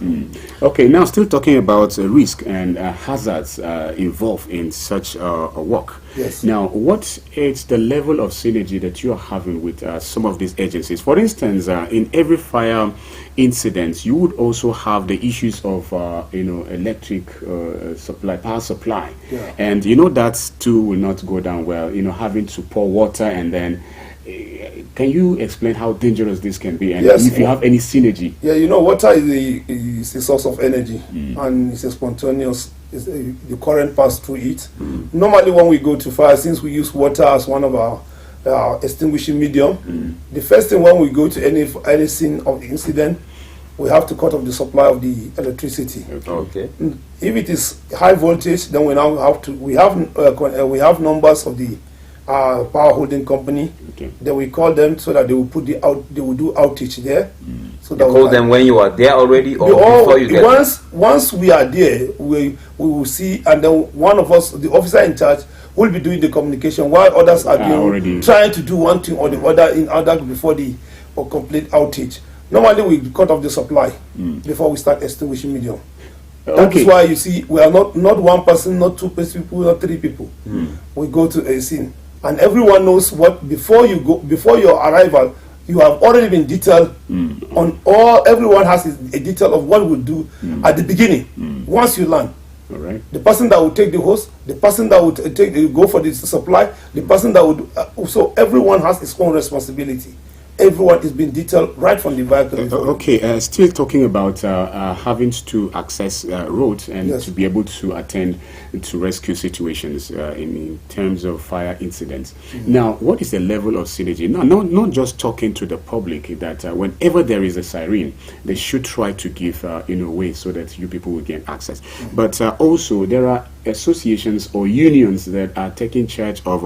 Okay, now still talking about risk and hazards involved in such a work. Yes. Now, what is the level of synergy that you are having with some of these agencies? For instance, in every fire incident, you would also have the issues of electric supply, power supply, and that too will not go down well. Having to pour water and then. Can you explain how dangerous this can be, and if you have any synergy? Yeah, water is a source of energy, and it's a spontaneous. The current pass through it. Normally, when we go to fire, since we use water as one of our extinguishing medium, the first thing when we go to any scene of the incident, we have to cut off the supply of the electricity. Okay. If it is high voltage, then we now have to. We have numbers of the power holding company. Then we call them so that they will they will do outage there. So you call them when you are there already, or before you get once we are there, we will see, and then one of us, the officer in charge, will be doing the communication while others are trying to do one thing or the other in order before the complete outage. Normally we cut off the supply before we start extinguishing medium. That is why you see we are not one person, not two people, not three people. We go to a scene. And everyone knows what before your arrival, you have already been detailed on all. Everyone has a detail of what we'll do at the beginning. Once you land, the person that will take the hose, the person that will go for the supply, the person that would. So everyone has his own responsibility. Everyone is being detailed right from the vehicle. Still talking about having to access roads and to be able to attend to rescue situations in terms of fire incidents. Now, what is the level of synergy? Now, not just talking to the public that whenever there is a siren, they should try to give way so that you people will get access. But also, there are associations or unions that are taking charge of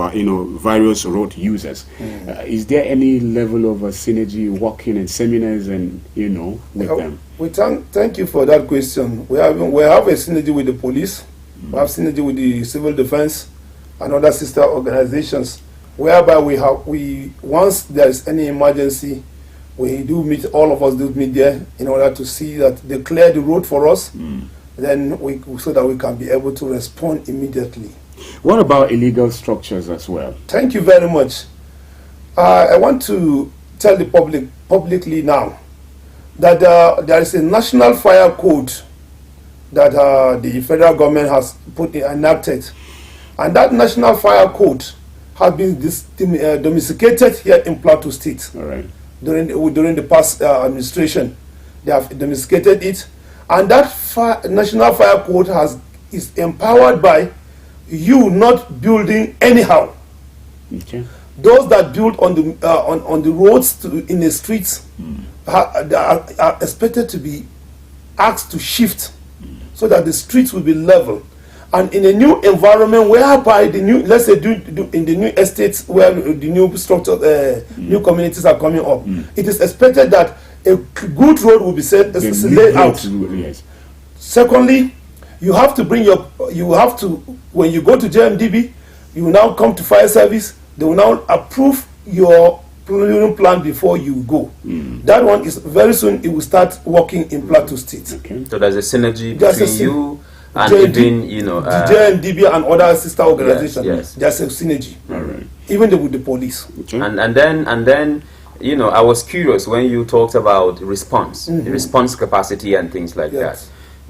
various road users. Is there any level of synergy working in seminars and with them? We thank you for that question. We have a synergy with the police. We have synergy with the civil defense and other sister organizations, whereby once there is any emergency, We do meet, all of us do meet there in order to see that they clear the road for us, then so that we can be able to respond immediately. What about illegal structures as well? Thank you very much. I want to tell the public publicly now that there is a national fire code that the federal government has enacted, and that national fire code has been domesticated here in Plateau State. All right. During the past administration, they have domesticated it, and that national fire code is empowered by you not building anyhow. Okay. Those that build on the roads in the streets are expected to be asked to shift so that the streets will be level. And in a new environment whereby the new, let's say, in the new estates where the new structures, new communities are coming up, it is expected that a good road will be laid out. Yes. Secondly, you have to when you go to JMDB, you will now come to fire service. They will now approve your plan before you go. That one is very soon. It will start working in Plateau State. Okay. So there's a synergy between you and even JMDB and other sister organizations. Yes. There's a synergy. All right. Even with the police. Okay. And then I was curious when you talked about response, the response capacity and things like that.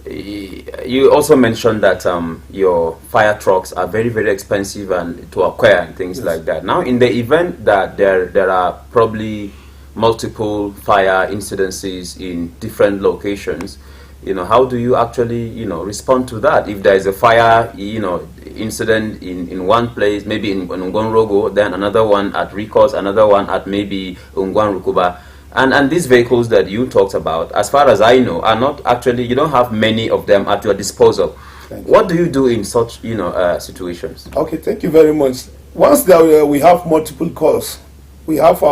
You also mentioned that your fire trucks are very, very expensive and to acquire and things like that. Now, in the event that there are probably multiple fire incidences in different locations, how do you actually, respond to that? If there is a fire, incident in one place, maybe in Ngwanrogo, then another one at Rikos, another one at maybe Ngwanrukuba. And these vehicles that you talked about, as far as I know, are not actually, you don't have many of them at your disposal. What do you do in such, situations? Okay, thank you very much. Once we have multiple calls, we have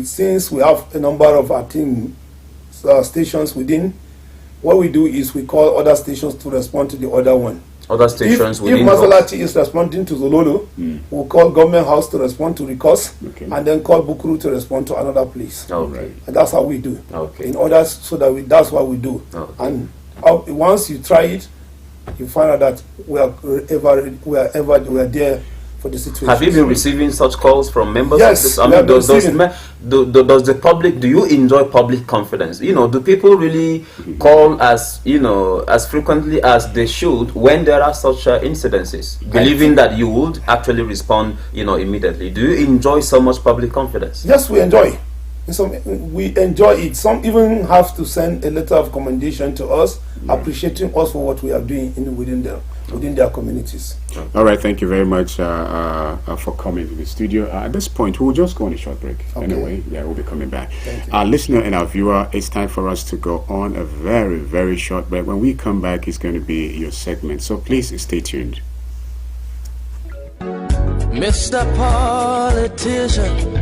since we have a number of our team stations within, what we do is we call other stations to respond to the other one. Other stations if within MISALI is responding to Zololo, we'll call Government House to respond to Rikos, and then call Bukuru to respond to another place. Okay. And that's how we do. Okay. In order so that that's what we do. Okay. And once you try it, you find out that we are there for the situation. Have you been receiving such calls from members? Yes. Of this? Does the public? Do you enjoy public confidence? Do people really call as frequently as they should when there are such incidences, believing that you would actually respond, immediately? Do you enjoy so much public confidence? Yes, we enjoy. We enjoy it. Some even have to send a letter of commendation to us, appreciating us for what we are doing within their communities. All right, thank you very much for coming to the studio. At this point, we'll just go on a short break. Okay. Anyway, we'll be coming back. Our listener and our viewer, it's time for us to go on a very, very short break. When we come back, it's going to be your segment. So please stay tuned. Mr. Politician,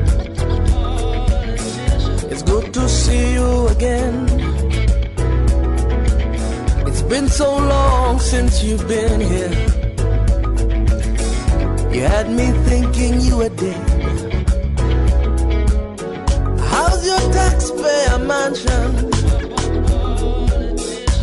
it's good to see you again. It's been so long since you've been here. You had me thinking you were dead. How's your taxpayer mansion?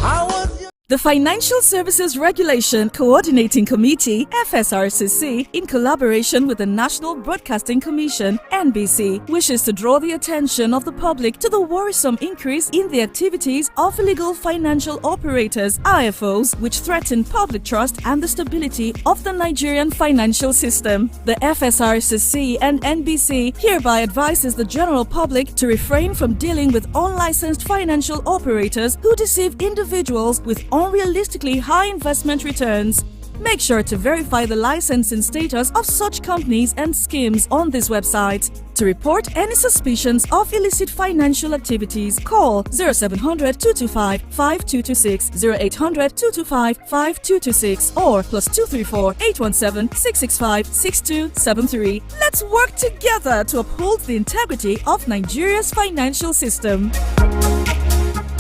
How was your... The Financial Services Regulation Coordinating Committee, FSRCC, in collaboration with the National Broadcasting Commission, NBC, wishes to draw the attention of the public to the worrisome increase in the activities of illegal financial operators, IFOs, which threaten public trust and the stability of the Nigerian financial system. The FSRCC and NBC hereby advises the general public to refrain from dealing with unlicensed financial operators who deceive individuals with unrealistically high investment returns. Make sure to verify the licensing status of such companies and schemes on this website. To report any suspicions of illicit financial activities, call 0700 225 5226, 0800 225 5226, or +234 817 665 6273. Let's work together to uphold the integrity of Nigeria's financial system.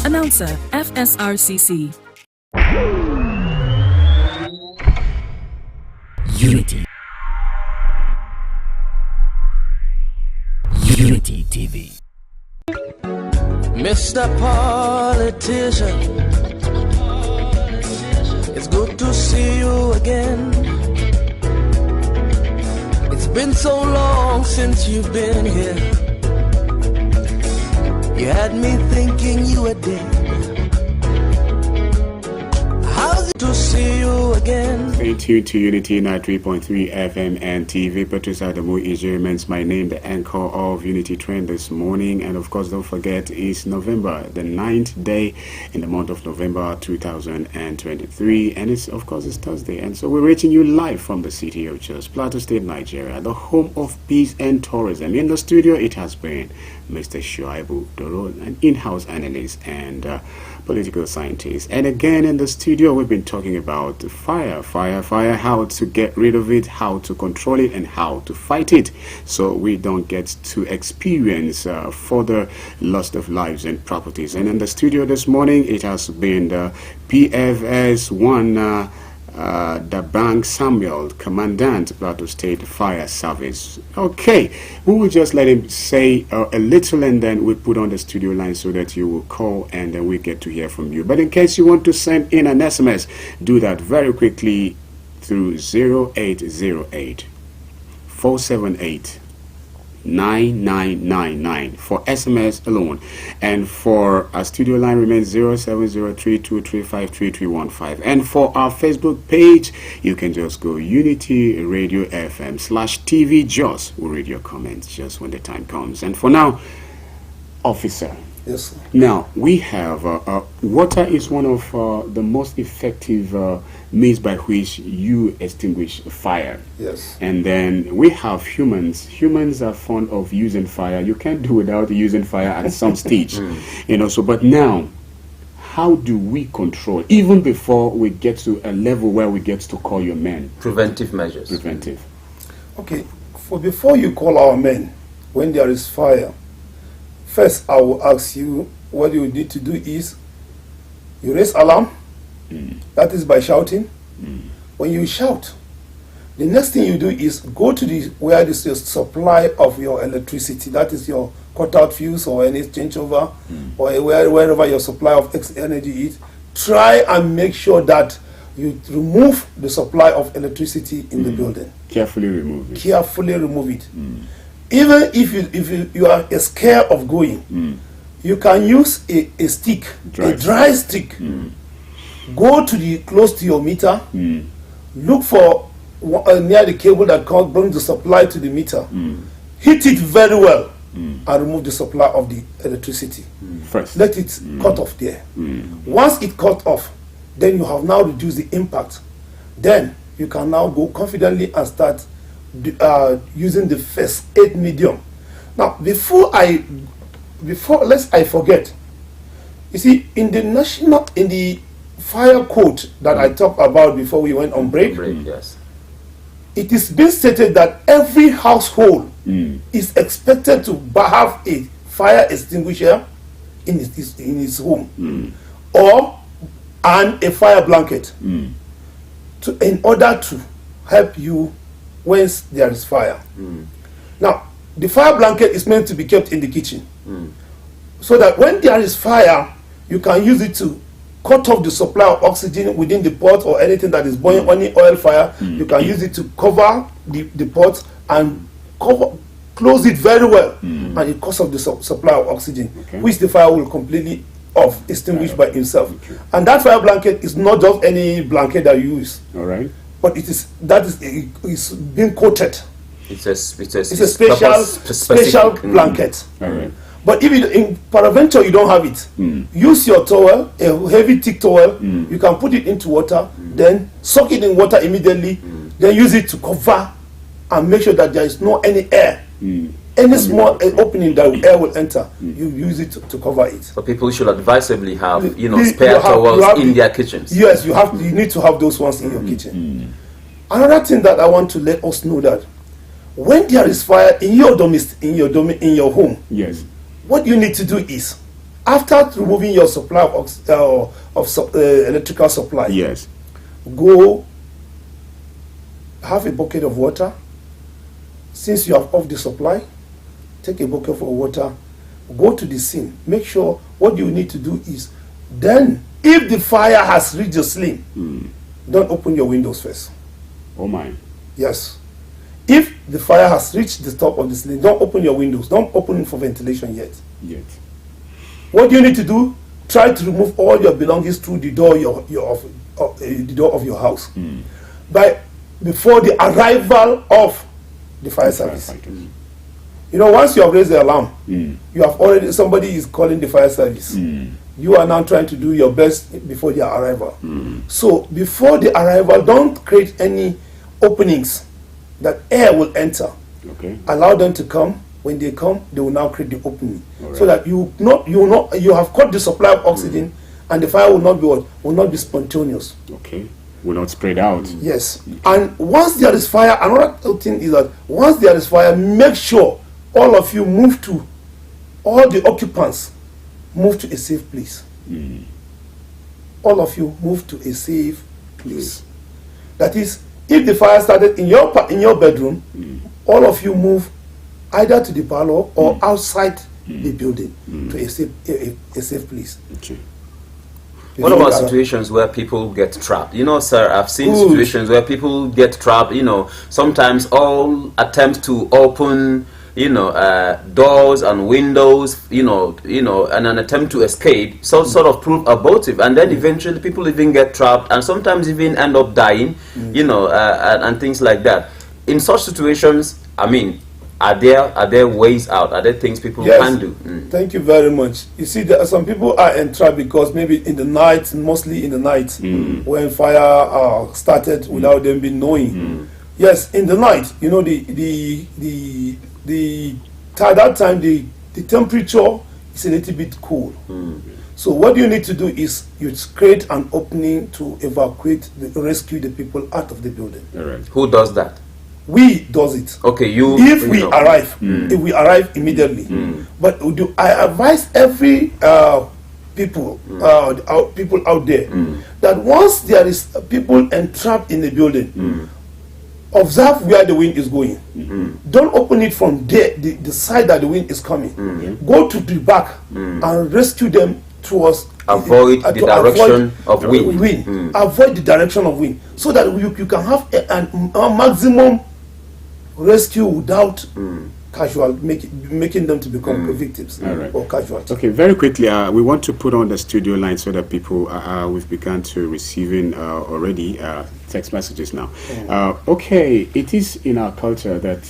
Announcer, FSRCC. Unity. Unity TV. Mr. Politician, it's good to see you again. It's been so long since you've been here. You had me thinking you were dead. How's it to see you again? Stay tuned to Unity 93.3 FM and TV. Patrice Adamu is remains my name, the anchor of Unity Trend this morning. And of course, don't forget, it's November, the 9th day in the month of November 2023. And it's, of course, it's Thursday. And so we're reaching you live from the city of Jos, Plateau State, Nigeria, the home of peace and tourism. In the studio, it has been Mr. Shuaibu Doro, an in-house analyst and political scientist. And again, in the studio, we've been talking about fire, how to get rid of it, how to control it, and how to fight it, so we don't get to experience further loss of lives and properties. And in the studio this morning, it has been the PFS-1 the Bank Samuel, Commandant, Plateau State Fire Service. Okay, we will just let him say a little, and then we put on the studio line so that you will call and then we get to hear from you. But in case you want to send in an SMS, do that very quickly through 0808 478 9999 for SMS alone, and for our studio line remains 0703235315. And for our Facebook page, you can just go Unity Radio FM/TV Jos. We'll read your comments just when the time comes. And for now, officer. Yes, sir. Now, we have water is one of the most effective means by which you extinguish fire. Yes. And then we have humans. Humans are fond of using fire. You can't do without using fire at some stage. You know, so but now, how do we control, even before we get to a level where we get to call your men? Preventive measures. Preventive. Okay, before you call our men, when there is fire, first I will ask you, what you need to do is, you raise alarm, that is by shouting. When you shout, the next thing you do is go to where this is supply of your electricity, that is your cut-out fuse or any changeover, or wherever your supply of energy is. Try and make sure that you remove the supply of electricity in the building. Carefully remove it. Carefully remove it. Even if you are scared of going, you can use a stick, a dry stick. Go to close to your meter. Look for near the cable that brings the supply to the meter. Hit it very well and remove the supply of the electricity. First, let it cut off there. Once it cut off, then you have now reduced the impact. Then you can now go confidently and start using the first aid medium. Now, before I forget, you see, in the fire code that I talked about before we went on break, Yes. It is being stated that every household is expected to have a fire extinguisher in his home, and a fire blanket, in order to help you when there is fire. Now, the fire blanket is meant to be kept in the kitchen, so that when there is fire, you can use it to cut off the supply of oxygen within the pot or anything that is burning on the oil fire. You can use it to cover the pot and close it very well, and it cuts off the supply of oxygen, which the fire will completely extinguish by itself. And that fire blanket is not just any blanket that you use. All right. But it's being coated. It's a special blanket. All right. But if in peradventure you don't have it, use your towel, a heavy thick towel. You can put it into water, then soak it in water immediately, then use it to cover and make sure that there is no any air. Any small opening that air will enter, you use it to cover it. So people should advisably have, spare towels in their kitchens. Yes, you need to have those ones in your kitchen. Another thing that I want to let us know, that when there is fire in your home, yes, what you need to do is, after removing your supply of electrical supply, yes, go have a bucket of water. Since you have off the supply, take a bucket of water, go to the scene. Make sure what you need to do is, then if the fire has reached the ceiling, don't open your windows first. Oh my. Yes. If the fire has reached the top of the ceiling, don't open your windows. Don't open it for ventilation yet. What do you need to do? Try to remove all your belongings through the door the door of your house before the arrival of the fire service. You know, once you have raised the alarm, you have already, somebody is calling the fire service. You are now trying to do your best before their arrival. So before the arrival, don't create any openings that air will enter. Allow them to come. When they come, they will now create the opening, so that you have cut the supply of oxygen, and the fire will not be will not be spontaneous. Will not spread out. Yes. And once there is fire, another thing is that once there is fire, make sure all of you all the occupants move to a safe place. All of you move to a safe place. That is, if the fire started in your bedroom, all of you move either to the parlor or outside the building to a safe place. What about situations where people get trapped? You know, sir, I've seen situations where people get trapped. You know, sometimes all attempts to open, doors and windows, and an attempt to escape, sort of prove abortive, and then eventually people even get trapped, and sometimes even end up dying, and things like that. In such situations, I mean, are there ways out? Are there things people can do? Thank you very much. You see, there are some people are entrapped because maybe in the night, mostly in the night, when fire started without them being knowing. Yes, in the night, that time the temperature is a little bit cool. So what you need to do is you create an opening to rescue the people out of the building. Who does that? We does it. Okay, if we arrive immediately. But I advise every people out there that once there is people entrapped in the building, observe where the wind is going. Don't open it from there, the side that the wind is coming. Go to the back and rescue them towards avoid the direction of wind. Avoid the direction of wind, so that you can have a maximum rescue without making them to become victims or casualties. Okay, very quickly, we want to put on the studio line so that people we've begun to receiving already text messages now. Okay, it is in our culture that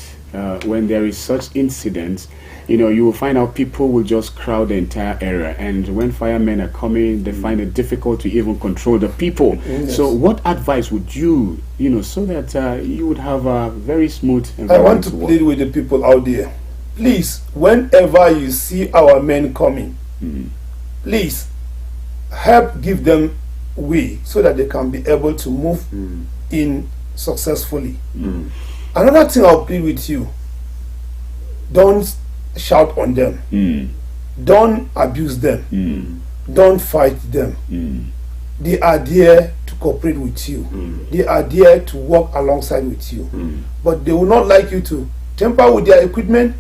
when there is such incidents, you will find out people will just crowd the entire area, and when firemen are coming, they find it difficult to even control the people. So what advice would you, so that you would have a very smooth environment? I want to plead with the people out there. Please, whenever you see our men coming, please help give them way so that they can be able to move in successfully. Another thing I'll plead with you, don't shout on them. Don't abuse them. Don't fight them. They are there to cooperate with you. They are there to work alongside with you. But they will not like you to tamper with their equipment.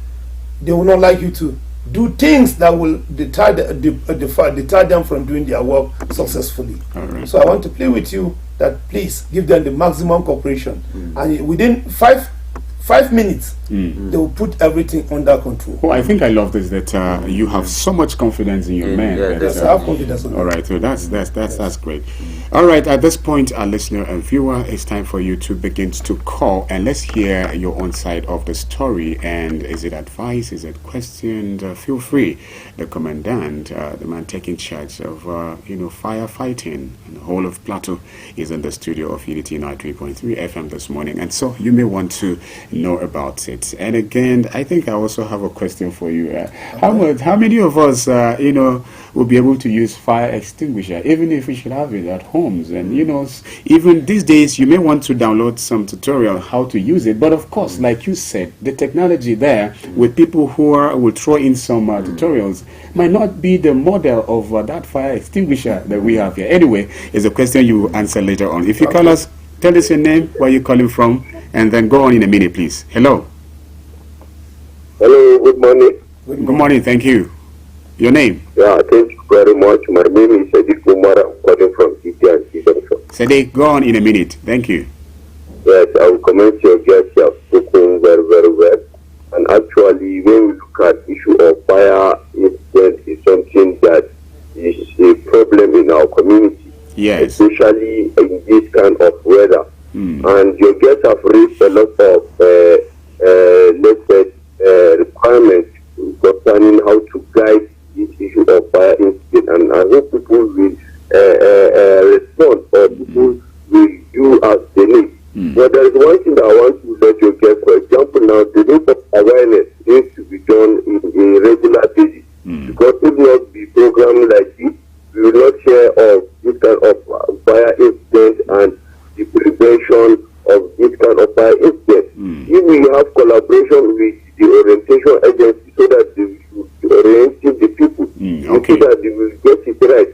They will not like you to do things that will deter them from doing their work successfully. So I want to plead with you that please give them the maximum cooperation, and within 5 minutes, they will put everything under control. I think I love this, that you have so much confidence in your men. Yes, I have confidence in them. All right, so that's great. All right, at this point, our listener and viewer, it's time for you to begin to call, and let's hear your own side of the story. And is it advice? Is it question? Feel free. The commandant, the man taking charge of firefighting and the whole of Plateau, is in the studio of Unity 93.3 FM this morning, and so you may want to know about it. And again, I think I also have a question for you. How many of us will be able to use fire extinguisher, even if we should have it at homes? And even these days you may want to download some tutorial how to use it, but of course, like you said, the technology there with people who will throw in some tutorials might not be the model of that fire extinguisher that we have here. Anyway, it's a question you will answer later on. If you call us, tell us your name, where you're calling from, and then go on in a minute, please. Hello. Hello, good morning. Good morning, thank you. Your name? Yeah, thank you very much. My name is Sadiq Umar. I'm calling from India. Sadiq, go on in a minute. Thank you. Yes, I will comment your guests. You have spoken very, very well. And actually, when we look at the issue of fire incident, is something that is a problem in our community. Yes. Especially in this kind of weather. And your guests have raised a lot of, let's say, requirements concerning how to guide this issue of fire incident. And I hope people will respond, or people will do as they need. But there is one thing that I want to let you get. For example, now the need of awareness needs to be done in a regular basis. Because if not be programmed like this, we will not hear of this kind of fire incident and the prevention of this kind of fire incident. If we have collaboration with the orientation agency so that they will be orienting the people, so that they will get it right.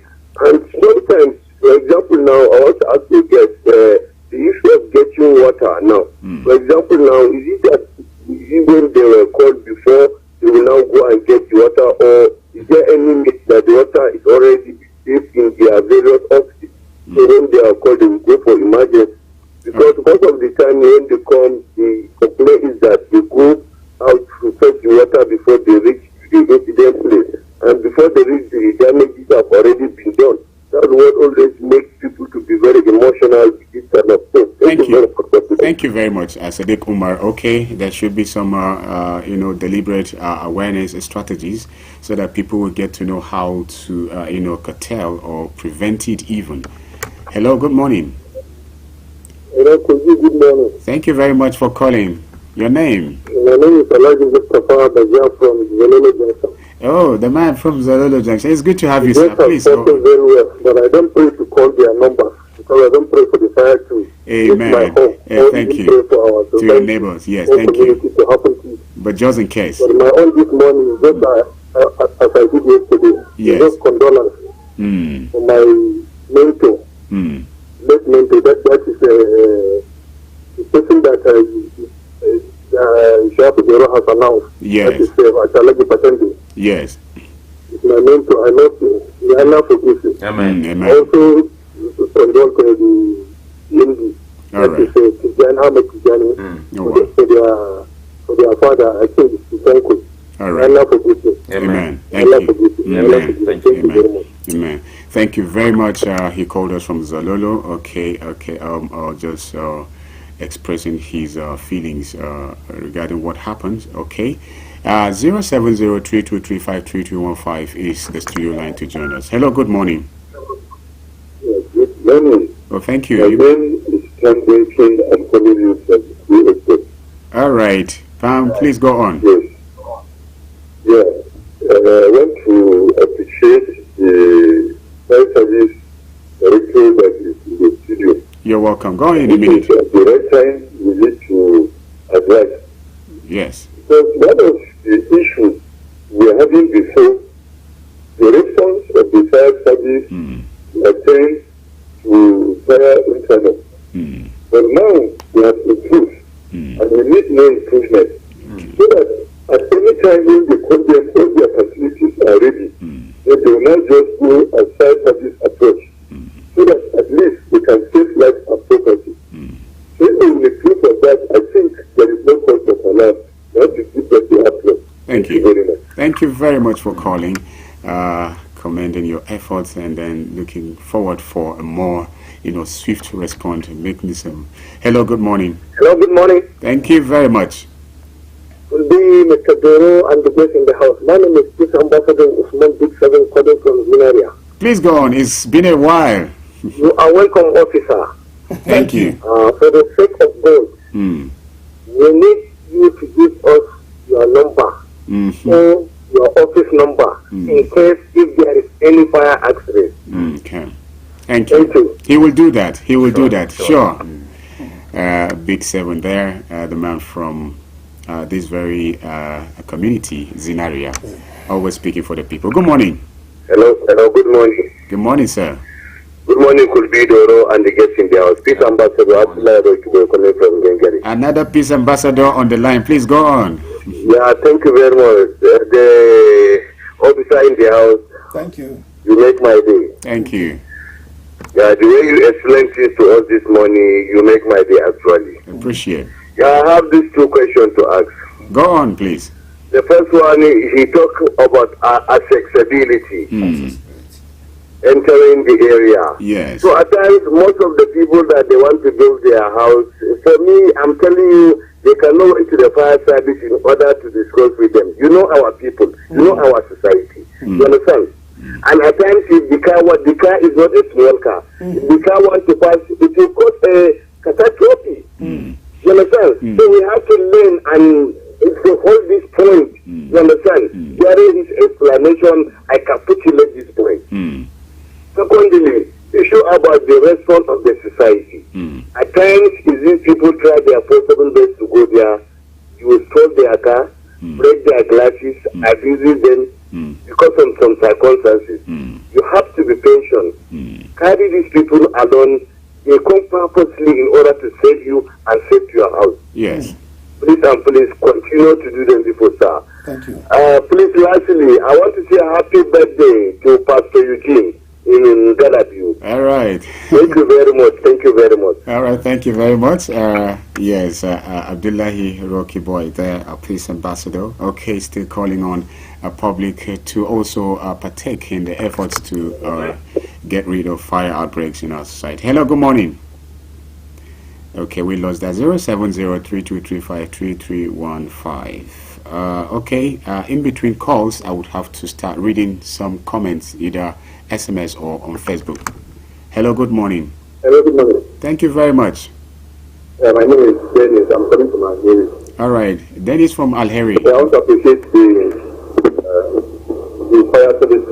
And sometimes, for example, now I want to ask you guys, the issue of getting water now. For example, now, is it that even they were called before, they will now go and get the water, or is there any myth that the water is already safe in their various offices? So when they are called, they will go for emergency. Because most of the time when they come, the complaint is that they go out to fetch the water before they reach the incident place. And before they reach, the damages have already been done. That's what always makes people to be very emotional with this kind of thing. Thank you. Thank you very much, Sadiq Umar. Okay, there should be some, deliberate awareness strategies so that people will get to know how to, curtail or prevent it even. Hello, good morning. Hello, good morning. Thank you very much for calling. Your name? My name is Tafe from Zololo Junction. Oh, the man from Zololo Junction. It's good to have you, sir. Please. Very well, but I don't pray to call their number because I don't pray for the fire too. Amen. Thank you. To your neighbors. Yes, thank you. But just in case. But my own this morning is just as I did yesterday. Yes. Just condolence for my mentor. Late mentor. That is the person that Shabu has announced. Yes. That is Achalagi Patente. Yes. It's my mentor. I love you. I love you. Amen. Amen. Also, condole to the Yindi. All right. For their father, I think it's uncle. All right. I love you. Amen. Thank you. Amen. Thank you very much. Amen. Thank you very much. He called us from Zololo. Okay. Just expressing his feelings regarding what happened. Okay. 0703235315 is the studio line to join us. Hello. Good morning. Yes, good morning. Well, thank you. My name is Tafe. I'm calling you from the. All right. Pam, please go on. Yes. Yeah. I want to appreciate the fire service director that is in the studio. You're welcome. Go on in a minute. At the right time, we need to address. Yes. Because one of the issues we are having before, the response of the fire service attained to fire internet. But now we have improved, and we need more improvement. So that at any time when they call them, all their facilities are ready, then they will not just go as fire service approach. So that at least we can save life and property. So if we will improve on that, I think there is no cause of alarm. Thank you. Thank you very much for calling, commending your efforts, and then looking forward for a more, swift response mechanism. Hello, good morning. Hello, good morning. Thank you very much. Will be Mr. Doro and the guest in the house. My name is Chief Ambassador Usman Big 7 calling from ZINARIYA. Please go on. It's been a while. You are welcome, officer. Thank you. For the sake of God, we need you to give us your number or your office number in case if there is any fire accident. Okay. Thank you. He will do that. He will do that. Sure. Big 7 there, the man from this very community, ZINARIYA, always speaking for the people. Good morning. Hello, good morning. Good morning, sir. Good morning, Kulbi Doro and the guests in the house. Peace Ambassador, calling from Gengari. Another peace ambassador on the line. Please go on. Yeah, thank you very much. The officer in the house. Thank you. You make my day. Thank you. Yeah, the way you explain things to us this morning, you make my day actually. Appreciate. Yeah, I have these two questions to ask. Go on, please. The first one, he talked about accessibility. Entering the area. Yes. So at times, most of the people that they want to build their house, for me, I'm telling you, they cannot wait to the fire service in order to discuss with them. You know our people, you know our society. You understand? And at times, if the car is not a small car. If the car wants to pass, it will cause a catastrophe. You understand? So we have to learn and to hold this point. You understand? During this explanation, I capitulate this point. Secondly, issue about the response of the society. At times, these people try their possible best to go there. You will stole their car, break their glasses, abuse them because of some circumstances. You have to be patient. Carry these people alone. They come purposely in order to save you and save your house. Yes. Please and please continue to do them before, sir. Thank you. Please, lastly, I want to say a happy birthday to Pastor Eugene in Galabio. All right. Thank you very much. Thank you very much. All right. Thank you very much. Yes, Abdullahi Rocky Boy, there, our peace ambassador. Okay, still calling on public to also partake in the efforts to get rid of fire outbreaks in our society. Hello, good morning. Okay, we lost that. 07032353315. Okay, in between calls, I would have to start reading some comments, either SMS or on Facebook. Hello, good morning. Hello, good morning. Thank you very much. My name is Dennis. I'm coming from Alheri. All right, Dennis from Alheri. I also appreciate the fire service.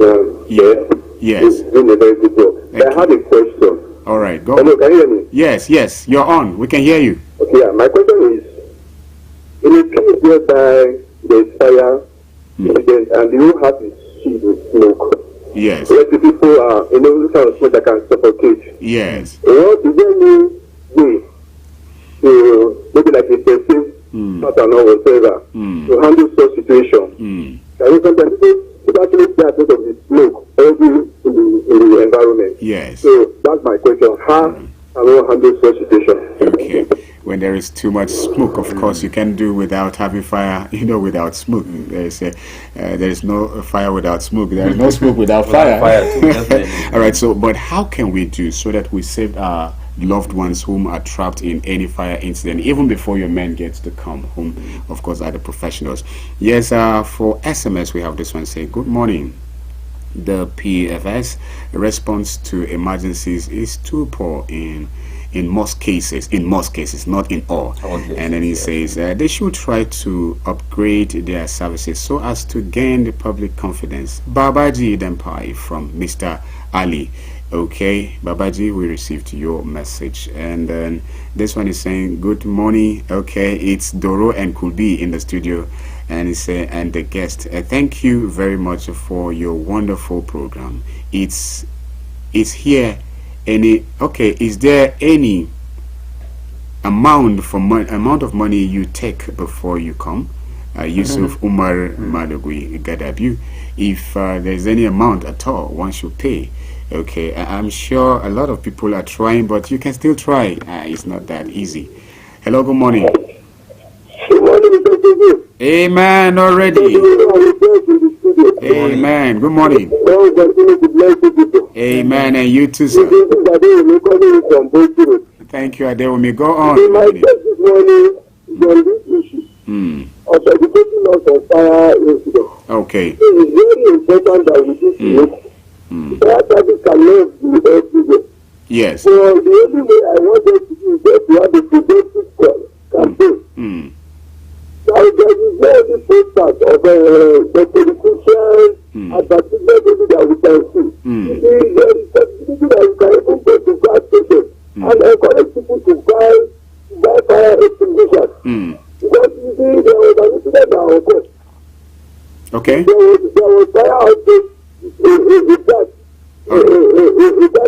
Yes. It's doing a very good job. I have a question. All right, go. Hello, can you hear me? Yes, you're on. We can hear you. Okay, yeah, my question is, in a case whereby there's fire, incident, and the whole house is filled with smoke. Yes. Let the people are in the kind of smoke that can suffocate. Yes. What is there any way to maybe like a person, pattern or whatever, to handle such situation? Can you sometimes people actually die because of the smoke already in the environment? Yes. So that's my question. How can we handle such situation? Okay. When there is too much smoke, of course, you can do without having fire, without smoke. There is no fire without smoke. There is no smoke without fire. All right, so, but how can we do so that we save our loved ones whom are trapped in any fire incident, even before your men gets to come, whom, of course, are the professionals? Yes, for SMS, we have this one saying, good morning. The PFS response to emergencies is too poor in most cases, not in all. And then he says they should try to upgrade their services so as to gain the public confidence. Babaji Dempai from Mr. Ali. Okay, Babaji, we received your message. And then this one is saying, good morning. Okay, it's Doro and Kulbi in the studio. And he said, and the guest, thank you very much for your wonderful program. It's here. Is there any amount of money you take before you come? Yusuf Umar Madagui Gadabu. If there's any amount at all, one should pay. Okay, I'm sure a lot of people are trying, but you can still try. It's not that easy. Hello, good morning. Good morning, Amen already. Amen. Good morning. Amen, and you too, sir. Thank you, Adewumi. Go on. My this morning is on this issue of educating us on fire incident. Okay. It is very important that we do fire service can never be everywhere. Yes. So the only way I wanted to do is just to have a preventive campaign. So there is no any posters of the politicians advertisement that we can see. There is possibility that we can even go to gas stations and encourage people to buy fire extinguishers. Because you see, there was an incident that occurred. Okay. There was fire outbreak with that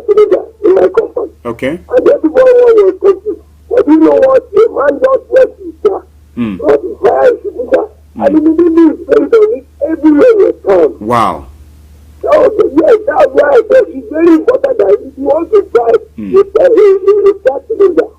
cylinder in my compound. Okay. And everyone was confused. But you know what? A man just went to his car. Not his fire extinguisher. And immediately he sprayed on it everywhere he found. Wow. So, yes, that's why I said it's very important that if you want to drive a car cylinder,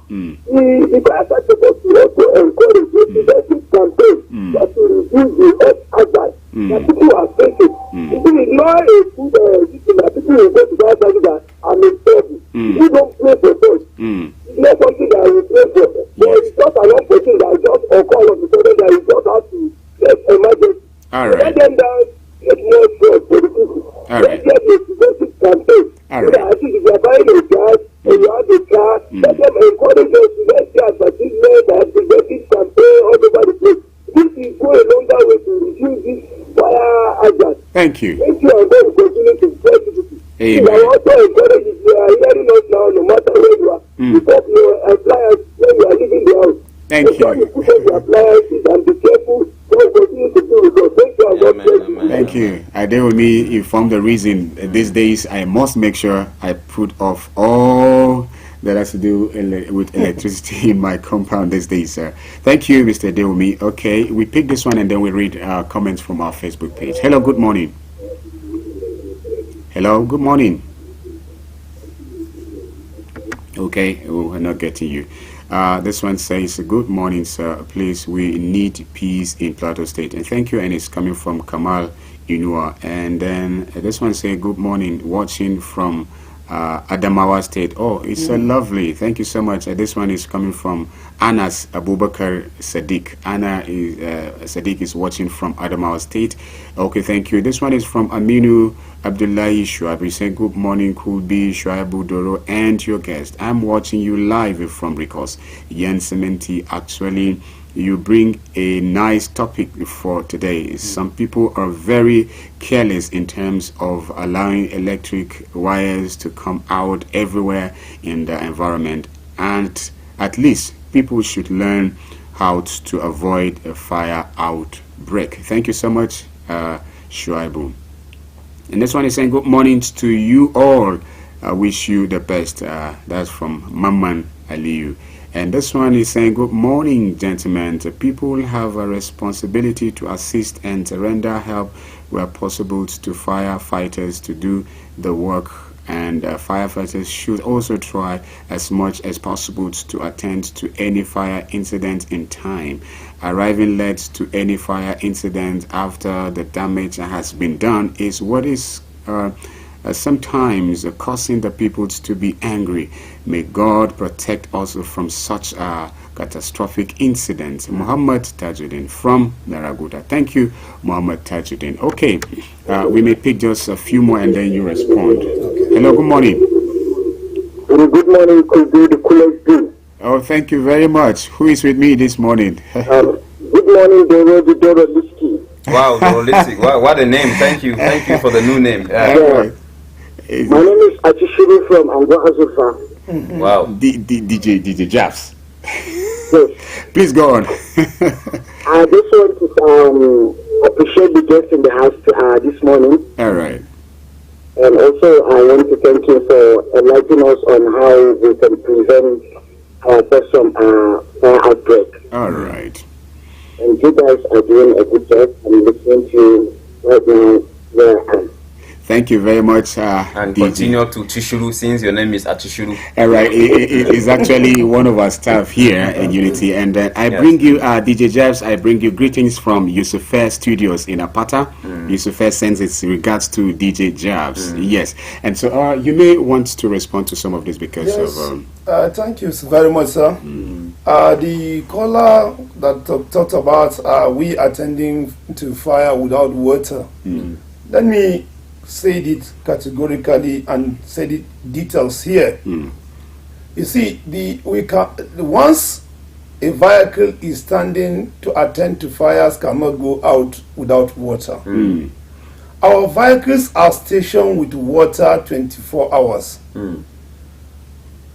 the Kayatarwa is supposed to also encourage the preventive campaign that to reduce the health hazard that people are facing. It is not a good thing that people will go to Kayatarwa and make trouble. You don't pray for those. It's not something that you pray for. So it's just another person that just occur on the sudden that you just have to get emergency. All right. Let them down, get more drugs for the people. All right. Let them preventive campaign. All So right. that I think if you are buying a car and you have a car, let them encourage us to let the advertisement and preventive campaign all over the place. This is go a longer way to reduce this fire hazard. Thank you. Thank you, and God will continue to bless you. Amen. I also encourage if you are hearing us now, no matter where you are, pick up your appliances when you are leaving the house. Thank Make sure you. you put up your appliances and be careful. God will continue to do with us. Thank you, and God bless you. Thank you. Adeomi informed the reason these days I must make sure I put off all that has to do with electricity in my compound these days, sir. Thank you, Mr. Adeomi. Okay, we pick this one and then we read comments from our Facebook page. Hello, good morning. Hello, good morning. Okay, we're not getting you. This one says, good morning, sir. Please, we need peace in Plateau State. And thank you. And it's coming from Kamal Inua. And then this one says, good morning, watching from Adamawa State. Oh, it's so lovely. Thank you so much. This one is coming from Anas Abubakar Sadiq. Sadiq is watching from Adamawa State. Okay, thank you. This one is from Aminu Abdullahi Shuaib. We say, good morning, Kulbi, Shuaibu Doro, and your guest. I'm watching you live from Rikos. Yen Sementi, actually, you bring a nice topic for today. Some people are very careless in terms of allowing electric wires to come out everywhere in the environment. And at least people should learn how to avoid a fire outbreak. Thank you so much, Shuaibu. And this one is saying, good morning to you all. I wish you the best. That's from Mamman Aliyu. And this one is saying, good morning, gentlemen. The people have a responsibility to assist and to render help where possible to firefighters to do the work. And firefighters should also try as much as possible to attend to any fire incident in time. Arriving late to any fire incident after the damage has been done is what is sometimes causing the people to be angry. May God protect us from such a catastrophic incident. Muhammad Tajuddin from Naraguda. Thank you, Muhammad Tajuddin. Okay, we may pick just a few more and then you respond. Okay. Hello, good morning. Good morning, could be the coolest thing. Oh, thank you very much. Who is with me this morning? Good morning, Doro Liski. Wow, Dorolisti. Wow, what a name. Thank you for the new name. My name is Atishiri from Angwa Azufa. Wow. DJ Japs. Yes. Please go on. I just want to appreciate the guest in the house this morning. All right. And also, I want to thank you for enlightening us on how we can prevent ourselves from fire outbreak. All right. And you guys are doing a good job. I'm listening to you right now where I am. Thank you very much, and DJ. continue to Chishuru since your name is Atishuru. All right, it is actually one of our staff here in Unity, and I bring you, DJ Jabs, I bring you greetings from Yusufe Studios in Apata. Yusufe sends its regards to DJ Jabs. Yes, and so you may want to respond to some of this because of. Thank you very much, sir. The caller that talked about we attending to fire without water. Let me say it categorically and say the details here. You see, once a vehicle is standing to attend to fires cannot go out without water. Our vehicles are stationed with water 24 hours.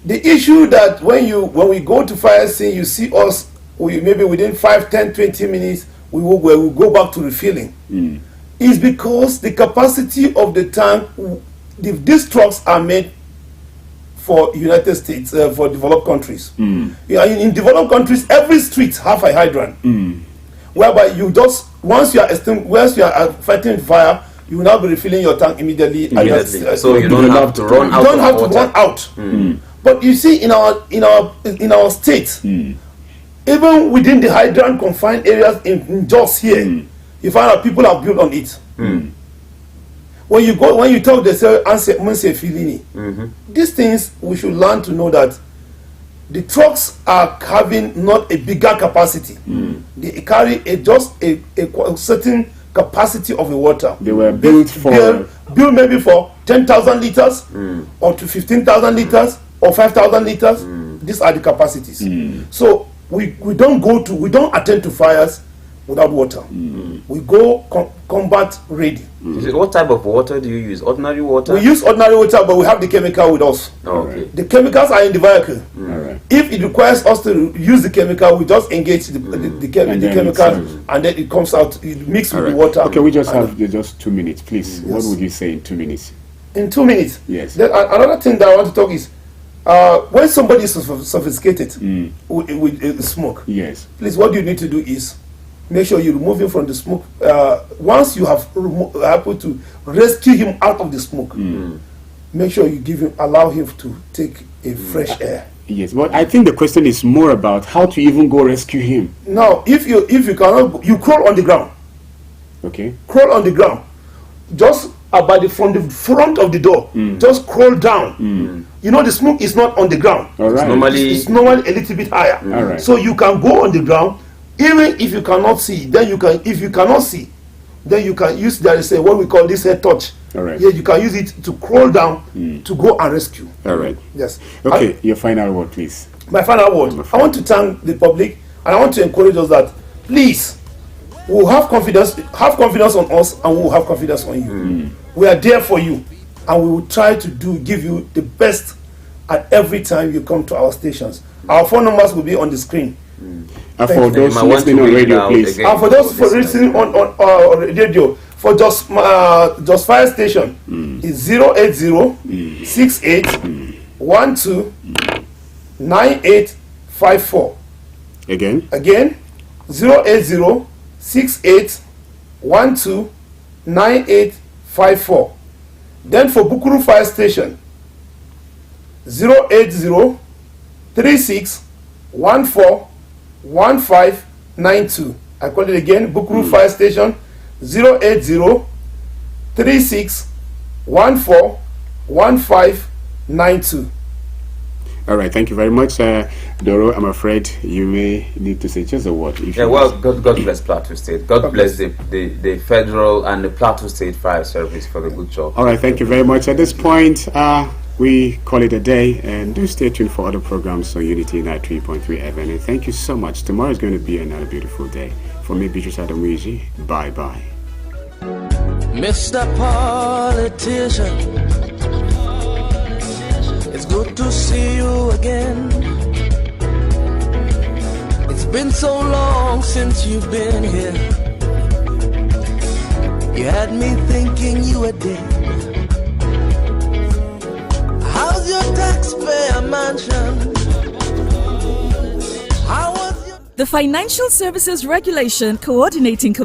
The issue that when we go to fire scene, you see us, maybe within 5, 10, 20 minutes, we will go back to refilling. Is because the capacity of the tank, these trucks are made for United States, for developed countries. In developed countries, every street have a hydrant, whereby you just once you are fighting fire, you will now be refilling your tank immediately. So you don't have to run out. You don't have to run out. But you see, in our state, even within the hydrant confined areas in Jos here, you find out people have built on it. When you talk, they say answer feeling. These things we should learn to know that the trucks are having not a bigger capacity. They carry just a certain capacity of the water. They were built built maybe for 10,000 liters or to 15,000 liters or 5,000 liters. These are the capacities. So we don't attend to fires without water. We go combat ready. What type of water do you use? Ordinary water? We use ordinary water, but we have the chemical with us. Okay. The chemicals are in the vehicle. If it requires us to use the chemical, we just engage the chemical, and then it comes out, it mixes with the water. Okay, we just have just 2 minutes, please. What would you say in 2 minutes? In 2 minutes? Yes. Then another thing that I want to talk is, when somebody is sophisticated with smoke, yes, please, what you need to do is make sure you remove him from the smoke. Once you have able to rescue him out of the smoke, make sure you allow him to take a fresh air. Yes, but I think the question is more about how to even go rescue him. Now, if you cannot, you crawl on the ground. Okay. Crawl on the ground. Just from the front of the door. Just crawl down. You know, the smoke is not on the ground. All right. It's normally a little bit higher. All right. So you can go on the ground. Even if you cannot see, then you can. If you cannot see, then you can use what we call this head touch. All right. Yeah, you can use it to crawl down to go and rescue. All right. Yes. Okay, your final word, please. My final word. I want to thank the public, and I want to encourage us that please, we'll have confidence. Have confidence on us, and we'll have confidence on you. We are there for you, and we will try to give you the best at every time you come to our stations. Our phone numbers will be on the screen. For those listening on radio, please. And for those listening on radio, for just fire station, is 080 68 12 9854. Again, 080 68 12 9854. Then for Bukuru fire station, 080 36 14 1592. I call it again, Bukuru Fire Station, 080 36 14 1592. All right, thank you very much, Doro. I'm afraid you may need to say just a word. God bless Plateau State. God bless the federal and the Plateau State Fire Service for the good job. All right, thank you very much. At this point, we call it a day, and do stay tuned for other programs on Unity 93.3 FM. And thank you so much. Tomorrow is going to be another beautiful day. For me, Beatrice Adamuiji, bye-bye. Mr. Politician, it's good to see you again. It's been so long since you've been here. You had me thinking you were dead. How's your taxpayer mansion? How was your... The Financial Services Regulation Coordinating Committee